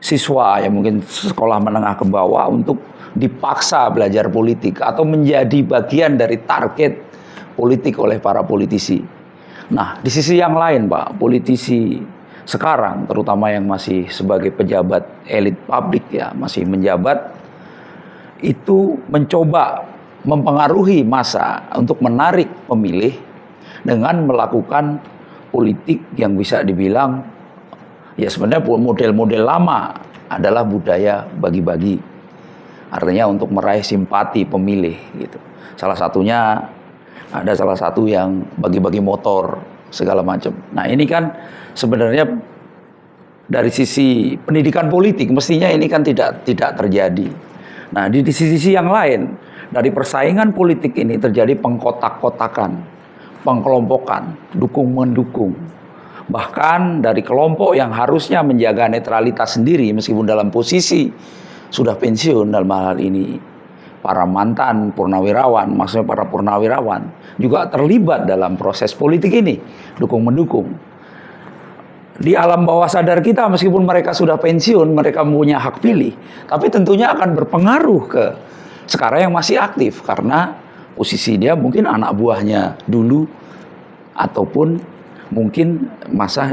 siswa yang mungkin sekolah menengah ke bawah untuk dipaksa belajar politik atau menjadi bagian dari target politik oleh para politisi. Nah, di sisi yang lain Pak, politisi sekarang terutama yang masih sebagai pejabat elit publik ya, masih menjabat, itu mencoba mempengaruhi massa untuk menarik pemilih dengan melakukan politik yang bisa dibilang ya sebenarnya model-model lama adalah budaya bagi-bagi. Artinya untuk meraih simpati pemilih gitu. Salah satunya ada salah satu yang bagi-bagi motor segala macam. Nah, ini kan sebenarnya dari sisi pendidikan politik mestinya ini kan tidak terjadi. Nah, di sisi yang lain, dari persaingan politik ini terjadi pengkotak-kotakan, pengkelompokan, dukung-mendukung. Bahkan dari kelompok yang harusnya menjaga netralitas sendiri meskipun dalam posisi sudah pensiun dalam hal ini, para mantan purnawirawan, maksudnya para purnawirawan juga terlibat dalam proses politik ini, dukung-mendukung. Di alam bawah sadar kita meskipun mereka sudah pensiun, mereka punya hak pilih, tapi tentunya akan berpengaruh ke sekarang yang masih aktif karena posisi dia mungkin anak buahnya dulu ataupun mungkin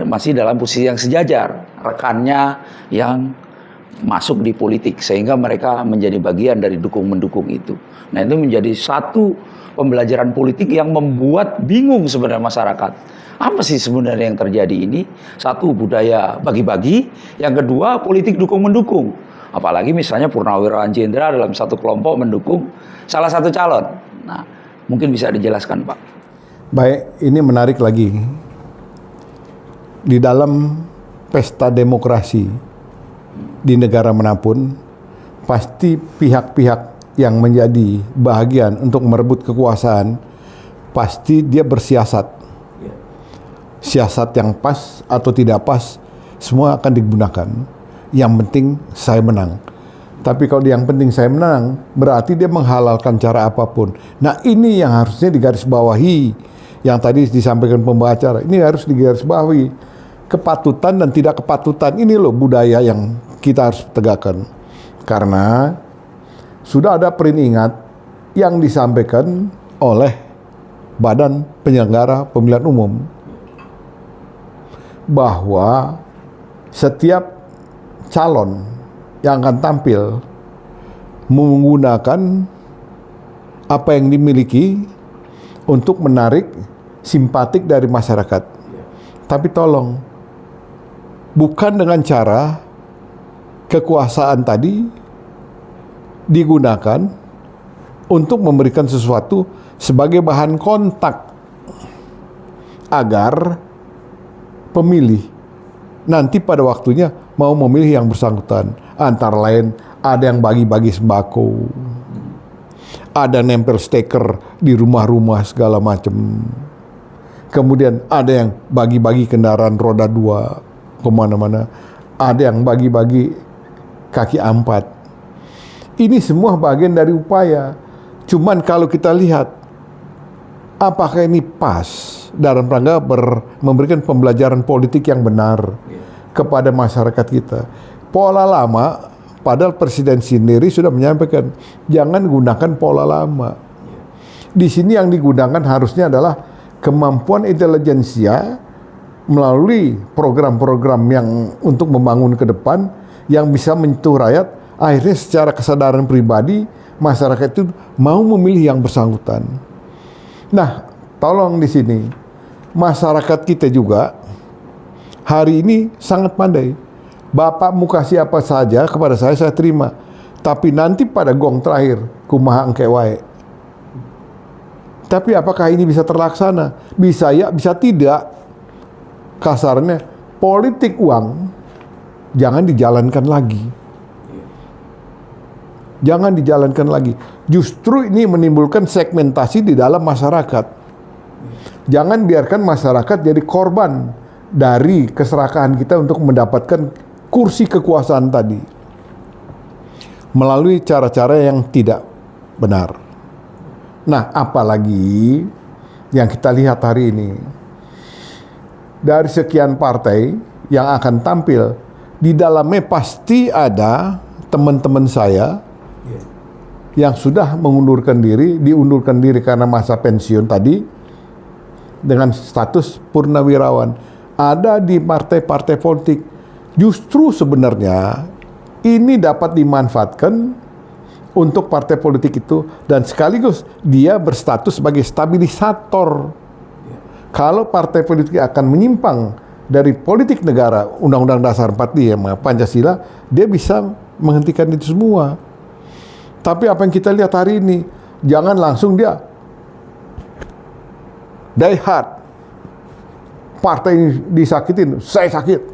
masih dalam posisi yang sejajar, rekannya yang masuk di politik sehingga mereka menjadi bagian dari dukung-mendukung itu. Nah, itu menjadi satu pembelajaran politik yang membuat bingung sebenarnya masyarakat. Apa sih sebenarnya yang terjadi ini? Satu, budaya bagi-bagi. Yang kedua, politik dukung-mendukung. Apalagi misalnya purnawirawan jenderal dalam satu kelompok mendukung salah satu calon. Nah, mungkin bisa dijelaskan Pak. Baik, ini menarik lagi. Di dalam pesta demokrasi di negara manapun, pasti pihak-pihak yang menjadi bahagian untuk merebut kekuasaan, pasti dia bersiasat. Siasat yang pas atau tidak pas, semua akan digunakan. Yang penting saya menang. Tapi kalau yang penting saya menang, berarti dia menghalalkan cara apapun. Nah, ini yang harusnya digarisbawahi. Yang tadi disampaikan pembaca, ini harus digarisbawahi. Kepatutan dan tidak kepatutan, ini loh budaya yang kita harus tegakkan. Karena sudah ada peringat yang disampaikan oleh Badan Penyelenggara Pemilihan Umum bahwa setiap calon yang akan tampil menggunakan apa yang dimiliki untuk menarik simpatik dari masyarakat. Tapi tolong, bukan dengan cara kekuasaan tadi digunakan untuk memberikan sesuatu sebagai bahan kontak agar pemilih nanti pada waktunya mau memilih yang bersangkutan. Antara lain ada yang bagi-bagi sembako, ada nempel stiker di rumah-rumah segala macam. Kemudian ada yang bagi-bagi kendaraan roda 2 kemana-mana, ada yang bagi-bagi kaki 4. Ini semua bagian dari upaya. Cuman kalau kita lihat Apakah ini pas dalam rangka memberikan pembelajaran politik yang benar kepada masyarakat kita? Pola lama, padahal Presiden sendiri sudah menyampaikan, jangan gunakan pola lama. Di sini yang digunakan harusnya adalah kemampuan intelijensia melalui program-program yang untuk membangun ke depan yang bisa menyentuh rakyat. Akhirnya secara kesadaran pribadi masyarakat itu mau memilih yang bersangkutan. Nah, tolong di sini masyarakat kita juga hari ini sangat pandai. Bapak mau kasih apa saja kepada saya terima. Tapi nanti pada gong terakhir, kumaha engke wae. Tapi apakah ini bisa terlaksana? Bisa ya, bisa tidak. Kasarnya, politik uang jangan dijalankan lagi. Jangan dijalankan lagi. Justru ini menimbulkan segmentasi di dalam masyarakat. Jangan biarkan masyarakat jadi korban dari keserakahan kita untuk mendapatkan kursi kekuasaan tadi melalui cara-cara yang tidak benar. Nah, apalagi yang kita lihat hari ini, dari sekian partai yang akan tampil, di dalamnya pasti ada teman-teman saya yang sudah diundurkan diri karena masa pensiun tadi dengan status purnawirawan. Ada di partai-partai politik. Justru sebenarnya ini dapat dimanfaatkan untuk partai politik itu dan sekaligus dia berstatus sebagai stabilisator. Kalau partai politik akan menyimpang dari politik negara, Undang-Undang Dasar 45, Pancasila, dia bisa menghentikan itu semua. Tapi apa yang kita lihat hari ini, jangan langsung dia die hard. Partai ini disakitin, saya sakit.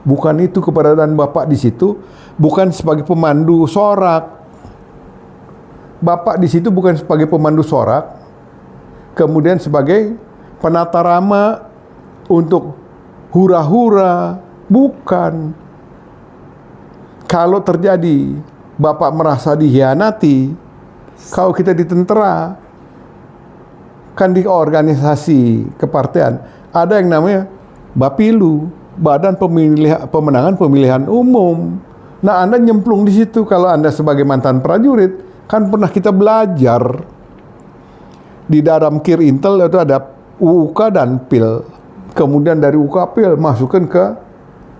Bukan itu keberadaan Bapak di situ, bukan sebagai pemandu sorak. Bapak di situ bukan sebagai pemandu sorak, kemudian sebagai penata rama untuk hura-hura, bukan. Kalau terjadi Bapak merasa dihianati, kalau kita di tentara, kan di organisasi kepartean, ada yang namanya Bapilu, Badan Pemenangan Pemilihan Umum. Nah, Anda nyemplung di situ. Kalau Anda sebagai mantan prajurit, kan pernah kita belajar di dalam Kir Intel itu ada UUK dan PIL. Kemudian dari UUK PIL masukkan ke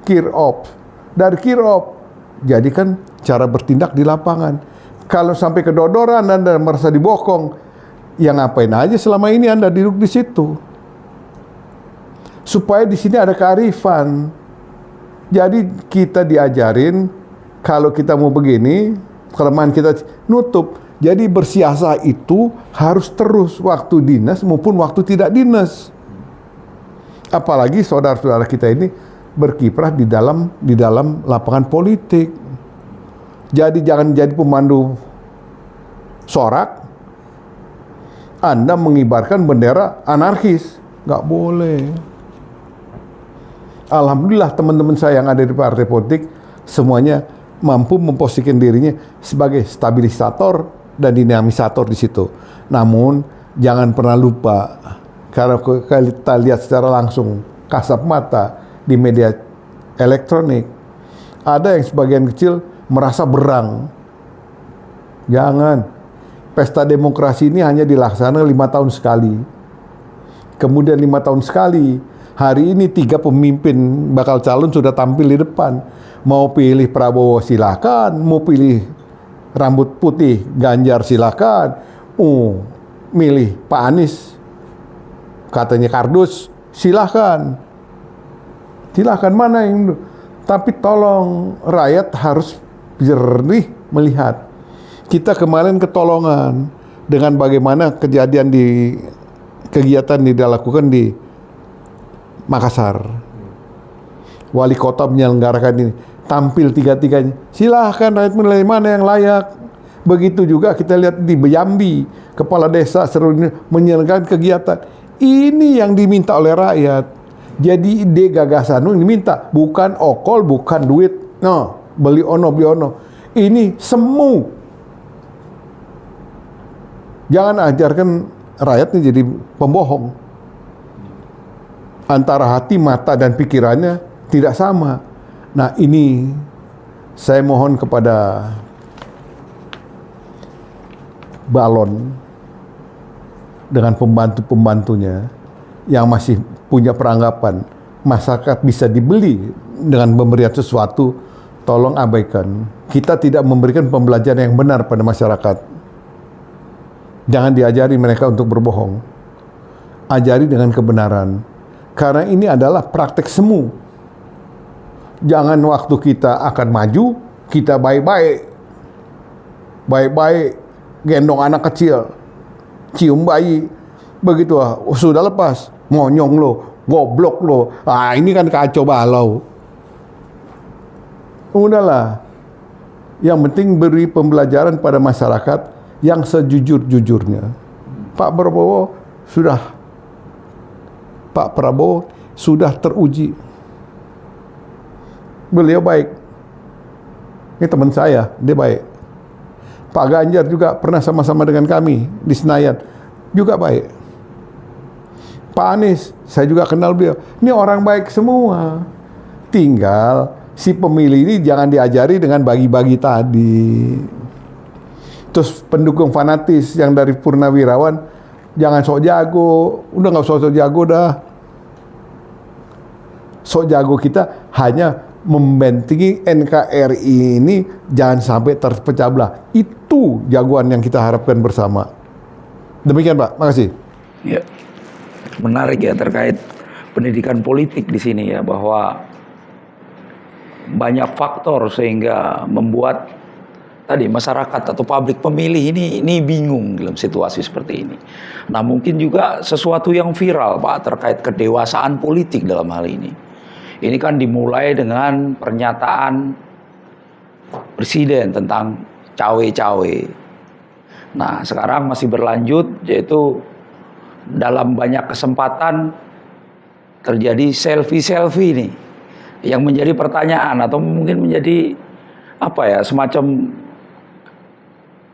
Kir Op. Dari Kir Op jadikan cara bertindak di lapangan. Kalau sampai kedodoran Anda merasa dibokong, ya ngapain aja selama ini Anda duduk di situ? Supaya di sini ada kearifan. Jadi kita diajarin kalau kita mau begini, kelemahan kita nutup. Jadi bersiasat itu harus terus waktu dinas maupun waktu tidak dinas. Apalagi saudara-saudara kita ini berkiprah di dalam lapangan politik. Jadi jangan jadi pemandu sorak. Anda mengibarkan bendera anarkis, nggak boleh. Alhamdulillah teman-teman saya yang ada di partai politik semuanya mampu memposisikan dirinya sebagai stabilisator dan dinamisator di situ. Namun jangan pernah lupa, karena kita lihat secara langsung kasat mata di media elektronik, ada yang sebagian kecil merasa berang. Jangan. Pesta demokrasi ini hanya dilaksanakan 5 tahun sekali. Kemudian 5 tahun sekali. Hari ini 3 pemimpin bakal calon sudah tampil di depan. Mau pilih Prabowo silakan, mau pilih rambut putih Ganjar silakan, milih Pak Anies katanya kardus silakan. Silakan mana yang. Tapi tolong rakyat harus jernih melihat. Kita kemarin ketolongan dengan bagaimana kegiatan dilakukan di Makassar. Wali kota menyelenggarakan ini, tampil tiga-tiganya. Silahkan rakyat menilai mana yang layak. Begitu juga kita lihat di Jambi, kepala desa seluruhnya menyelenggarakan kegiatan. Ini yang diminta oleh rakyat. Jadi ide gagasan ini diminta, bukan okol, bukan duit. No, beli ono. Ini semu. Jangan ajarkan rakyatnya jadi pembohong. Antara hati, mata, dan pikirannya tidak sama. Nah, ini saya mohon kepada Balon dengan pembantu-pembantunya yang masih punya peranggapan masyarakat bisa dibeli dengan pemberian sesuatu, tolong abaikan. Kita tidak memberikan pembelajaran yang benar pada masyarakat. Jangan diajari mereka untuk berbohong. Ajari dengan kebenaran. Karena ini adalah praktek semu. Jangan waktu kita akan maju, kita baik-baik. Baik-baik, gendong anak kecil, cium bayi. Begitu sudah lepas, monyong lo, goblok lo. Ini kan kacau balau. Udahlah. Yang penting beri pembelajaran pada masyarakat yang sejujur-jujurnya. Pak Prabowo sudah teruji. Beliau baik. Ini teman saya, dia baik. Pak Ganjar juga pernah sama-sama dengan kami di Senayan, juga baik. Pak Anies, saya juga kenal beliau. Ini orang baik semua. Tinggal si pemilih ini jangan diajari dengan bagi-bagi tadi. Terus pendukung fanatis yang dari Purnawirawan, jangan sok jago. Udah nggak usah sok jago dah. Sok jago kita hanya membentengi NKRI ini jangan sampai terpecah belah. Itu jagoan yang kita harapkan bersama. Demikian Pak, makasih. Ya, menarik ya terkait pendidikan politik di sini ya, bahwa banyak faktor sehingga membuat tadi masyarakat atau publik pemilih ini bingung dalam situasi seperti ini. Nah, mungkin juga sesuatu yang viral Pak terkait kedewasaan politik dalam hal ini. Ini kan dimulai dengan pernyataan presiden tentang cawe-cawe. Nah, sekarang masih berlanjut, yaitu dalam banyak kesempatan terjadi selfie-selfie nih, yang menjadi pertanyaan atau mungkin menjadi semacam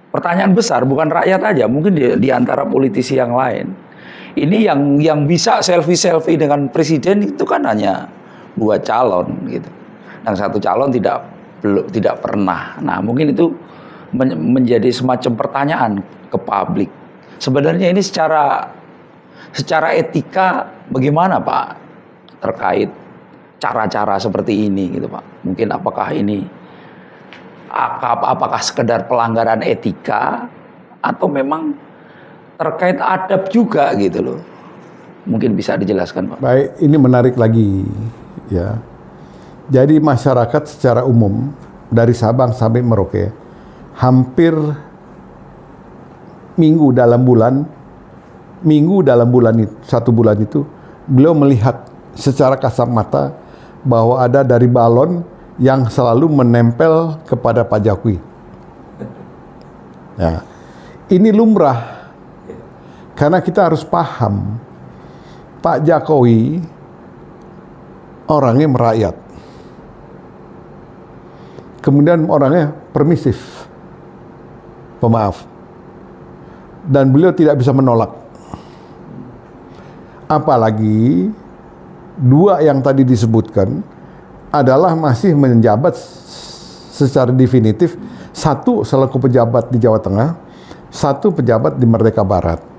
pertanyaan besar, bukan rakyat aja, mungkin di antara politisi yang lain. Ini yang bisa selfie-selfie dengan presiden itu kan hanya 2 calon gitu. Yang 1 calon tidak pernah. Nah, mungkin itu menjadi semacam pertanyaan ke publik. Sebenarnya ini secara etika bagaimana Pak terkait cara-cara seperti ini gitu Pak? Mungkin apakah sekedar pelanggaran etika atau memang terkait adab juga gitu loh? Mungkin bisa dijelaskan Pak. Baik, ini menarik lagi ya. Jadi masyarakat secara umum dari Sabang sampai Merauke hampir minggu dalam bulan itu, 1 bulan itu beliau melihat secara kasat mata bahwa ada dari balon yang selalu menempel kepada Pak Jokowi. Ya, ini lumrah karena kita harus paham Pak Jokowi orangnya merakyat, kemudian orangnya permisif, pemaaf, dan beliau tidak bisa menolak. Apalagi 2 yang tadi disebutkan adalah masih menjabat secara definitif, 1 selaku pejabat di Jawa Tengah, 1 pejabat di Merdeka Barat.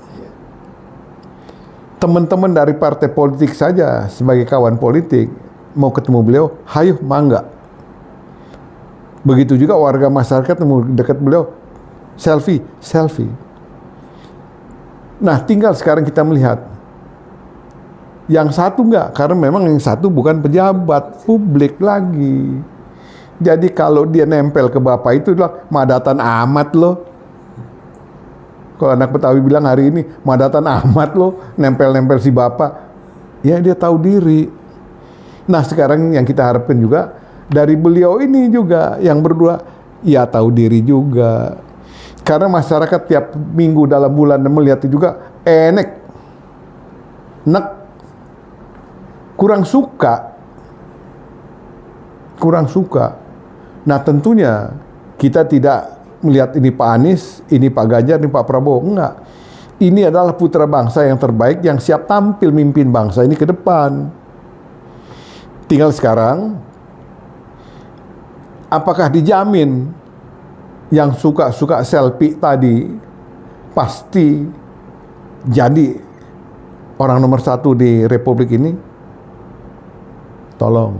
Teman-teman dari partai politik saja sebagai kawan politik mau ketemu beliau, hayuh mangga. Begitu juga warga masyarakat mau dekat beliau, selfie. Nah, tinggal sekarang kita melihat yang 1 enggak, karena memang yang 1 bukan pejabat publik lagi. Jadi kalau dia nempel ke bapak itu adalah madatan amat loh. Kalau anak Betawi bilang hari ini, madatan amat loh, nempel-nempel si bapak. Ya, dia tahu diri. Nah, sekarang yang kita harapkan juga dari beliau ini juga yang berdua, ya tahu diri juga. Karena masyarakat tiap minggu dalam bulan melihat itu juga kurang suka. Nah, tentunya kita tidak melihat ini Pak Anies, ini Pak Ganjar, ini Pak Prabowo. Enggak. Ini adalah putra bangsa yang terbaik yang siap tampil mimpin bangsa ini ke depan. Tinggal sekarang, apakah dijamin yang suka-suka selfie tadi pasti jadi orang nomor satu di Republik ini? Tolong.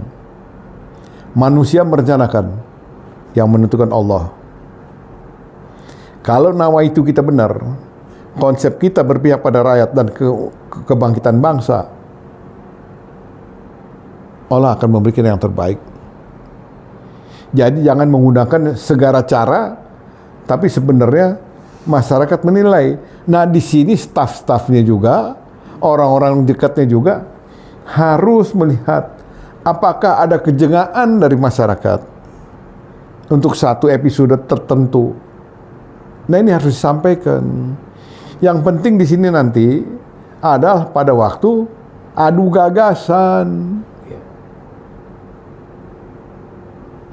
Manusia merencanakan, yang menentukan Allah. Kalau nawaitu kita benar, konsep kita berpihak pada rakyat dan kebangkitan bangsa, Allah akan memberikan yang terbaik. Jadi jangan menggunakan segala cara, tapi sebenarnya masyarakat menilai. Nah, di sini staf-stafnya juga, orang-orang dekatnya juga harus melihat apakah ada kejengaan dari masyarakat untuk satu episode tertentu. Nah, ini harus disampaikan. Yang penting di sini nanti adalah pada waktu adu gagasan.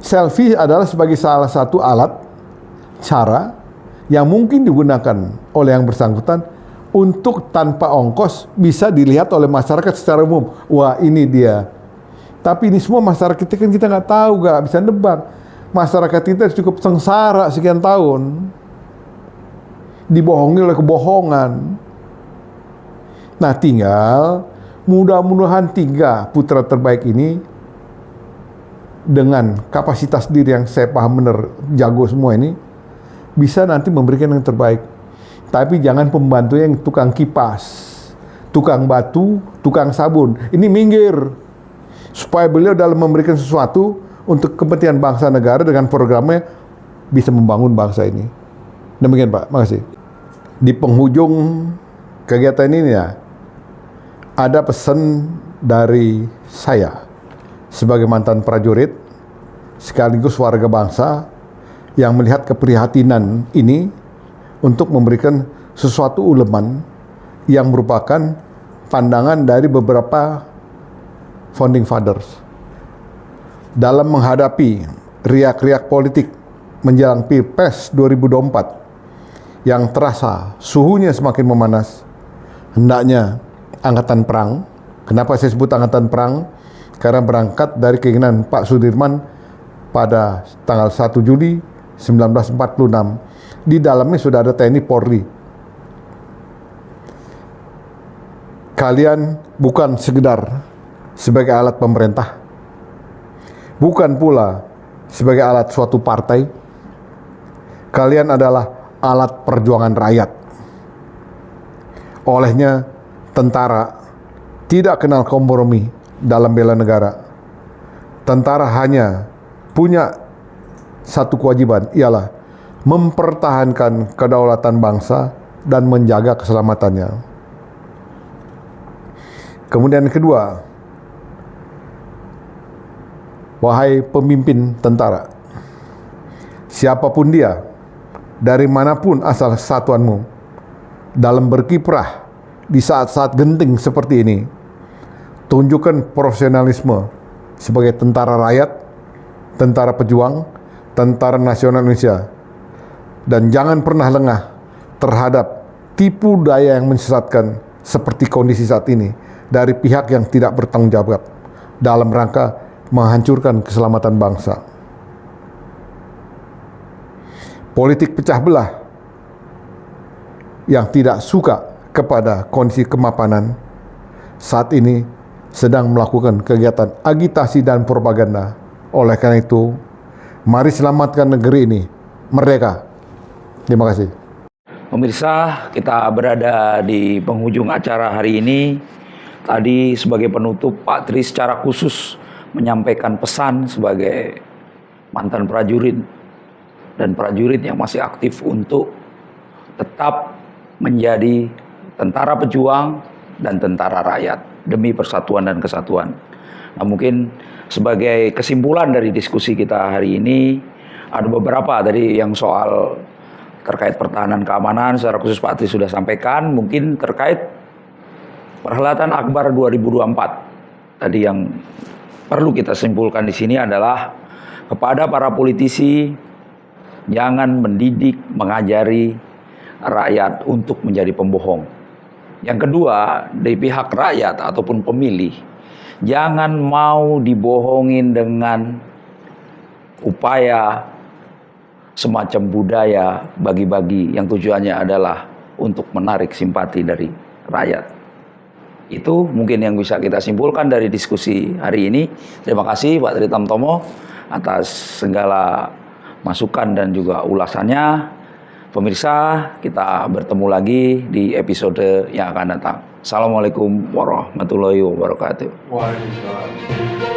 Selfie adalah sebagai salah satu alat, cara yang mungkin digunakan oleh yang bersangkutan untuk tanpa ongkos bisa dilihat oleh masyarakat secara umum. Wah, ini dia. Tapi ini semua masyarakat kita nggak tahu, nggak bisa nebak. Masyarakat kita cukup sengsara sekian tahun, dibohongi oleh kebohongan. Nah, tinggal mudah-mudahan 3 putra terbaik ini dengan kapasitas diri yang saya paham benar jago semua ini bisa nanti memberikan yang terbaik. Tapi jangan pembantu yang tukang kipas, tukang batu, tukang sabun. Ini minggir supaya beliau dalam memberikan sesuatu untuk kepentingan bangsa negara dengan programnya bisa membangun bangsa ini. Demikian Pak, makasih. Di penghujung kegiatan ini ya, ada pesan dari saya sebagai mantan prajurit sekaligus warga bangsa yang melihat keprihatinan ini untuk memberikan sesuatu uleman yang merupakan pandangan dari beberapa founding fathers dalam menghadapi riak-riak politik menjelang Pilpres 2024 yang terasa suhunya semakin memanas. Hendaknya angkatan perang, kenapa saya sebut angkatan perang? Karena berangkat dari keinginan Pak Sudirman pada tanggal 1 Juli 1946. Di dalamnya sudah ada TNI Polri. Kalian bukan sekedar sebagai alat pemerintah, bukan pula sebagai alat suatu partai. Kalian adalah alat perjuangan rakyat. Olehnya, tentara tidak kenal kompromi dalam bela negara. Tentara hanya punya satu kewajiban, ialah mempertahankan kedaulatan bangsa dan menjaga keselamatannya. Kemudian kedua, wahai pemimpin tentara, siapapun dia, dari manapun asal satuanmu, dalam berkiprah di saat-saat genting seperti ini, tunjukkan profesionalisme sebagai tentara rakyat, tentara pejuang, tentara nasional Indonesia, dan jangan pernah lengah terhadap tipu daya yang menyesatkan seperti kondisi saat ini dari pihak yang tidak bertanggung jawab dalam rangka menghancurkan keselamatan bangsa. Politik pecah belah yang tidak suka kepada kondisi kemapanan saat ini sedang melakukan kegiatan agitasi dan propaganda. Oleh karena itu, mari selamatkan negeri ini merdeka. Terima kasih. Pemirsa, kita berada di penghujung acara hari ini. Tadi sebagai penutup, Pak Tri secara khusus menyampaikan pesan sebagai mantan prajurit dan prajurit yang masih aktif untuk tetap menjadi tentara pejuang dan tentara rakyat demi persatuan dan kesatuan. Nah, mungkin sebagai kesimpulan dari diskusi kita hari ini, ada beberapa tadi yang soal terkait pertahanan keamanan, secara khusus Pak Tri sudah sampaikan, mungkin terkait perhelatan Akbar 2024. Tadi yang perlu kita simpulkan di sini adalah kepada para politisi, jangan mendidik, mengajari rakyat untuk menjadi pembohong. Yang kedua, dari pihak rakyat ataupun pemilih, jangan mau dibohongin dengan upaya semacam budaya bagi-bagi yang tujuannya adalah untuk menarik simpati dari rakyat. Itu mungkin yang bisa kita simpulkan dari diskusi hari ini. Terima kasih Pak Tri Tamtomo atas segala masukan dan juga ulasannya. Pemirsa, kita bertemu lagi di episode yang akan datang. Assalamualaikum warahmatullahi wabarakatuh. Waalaikumsalam.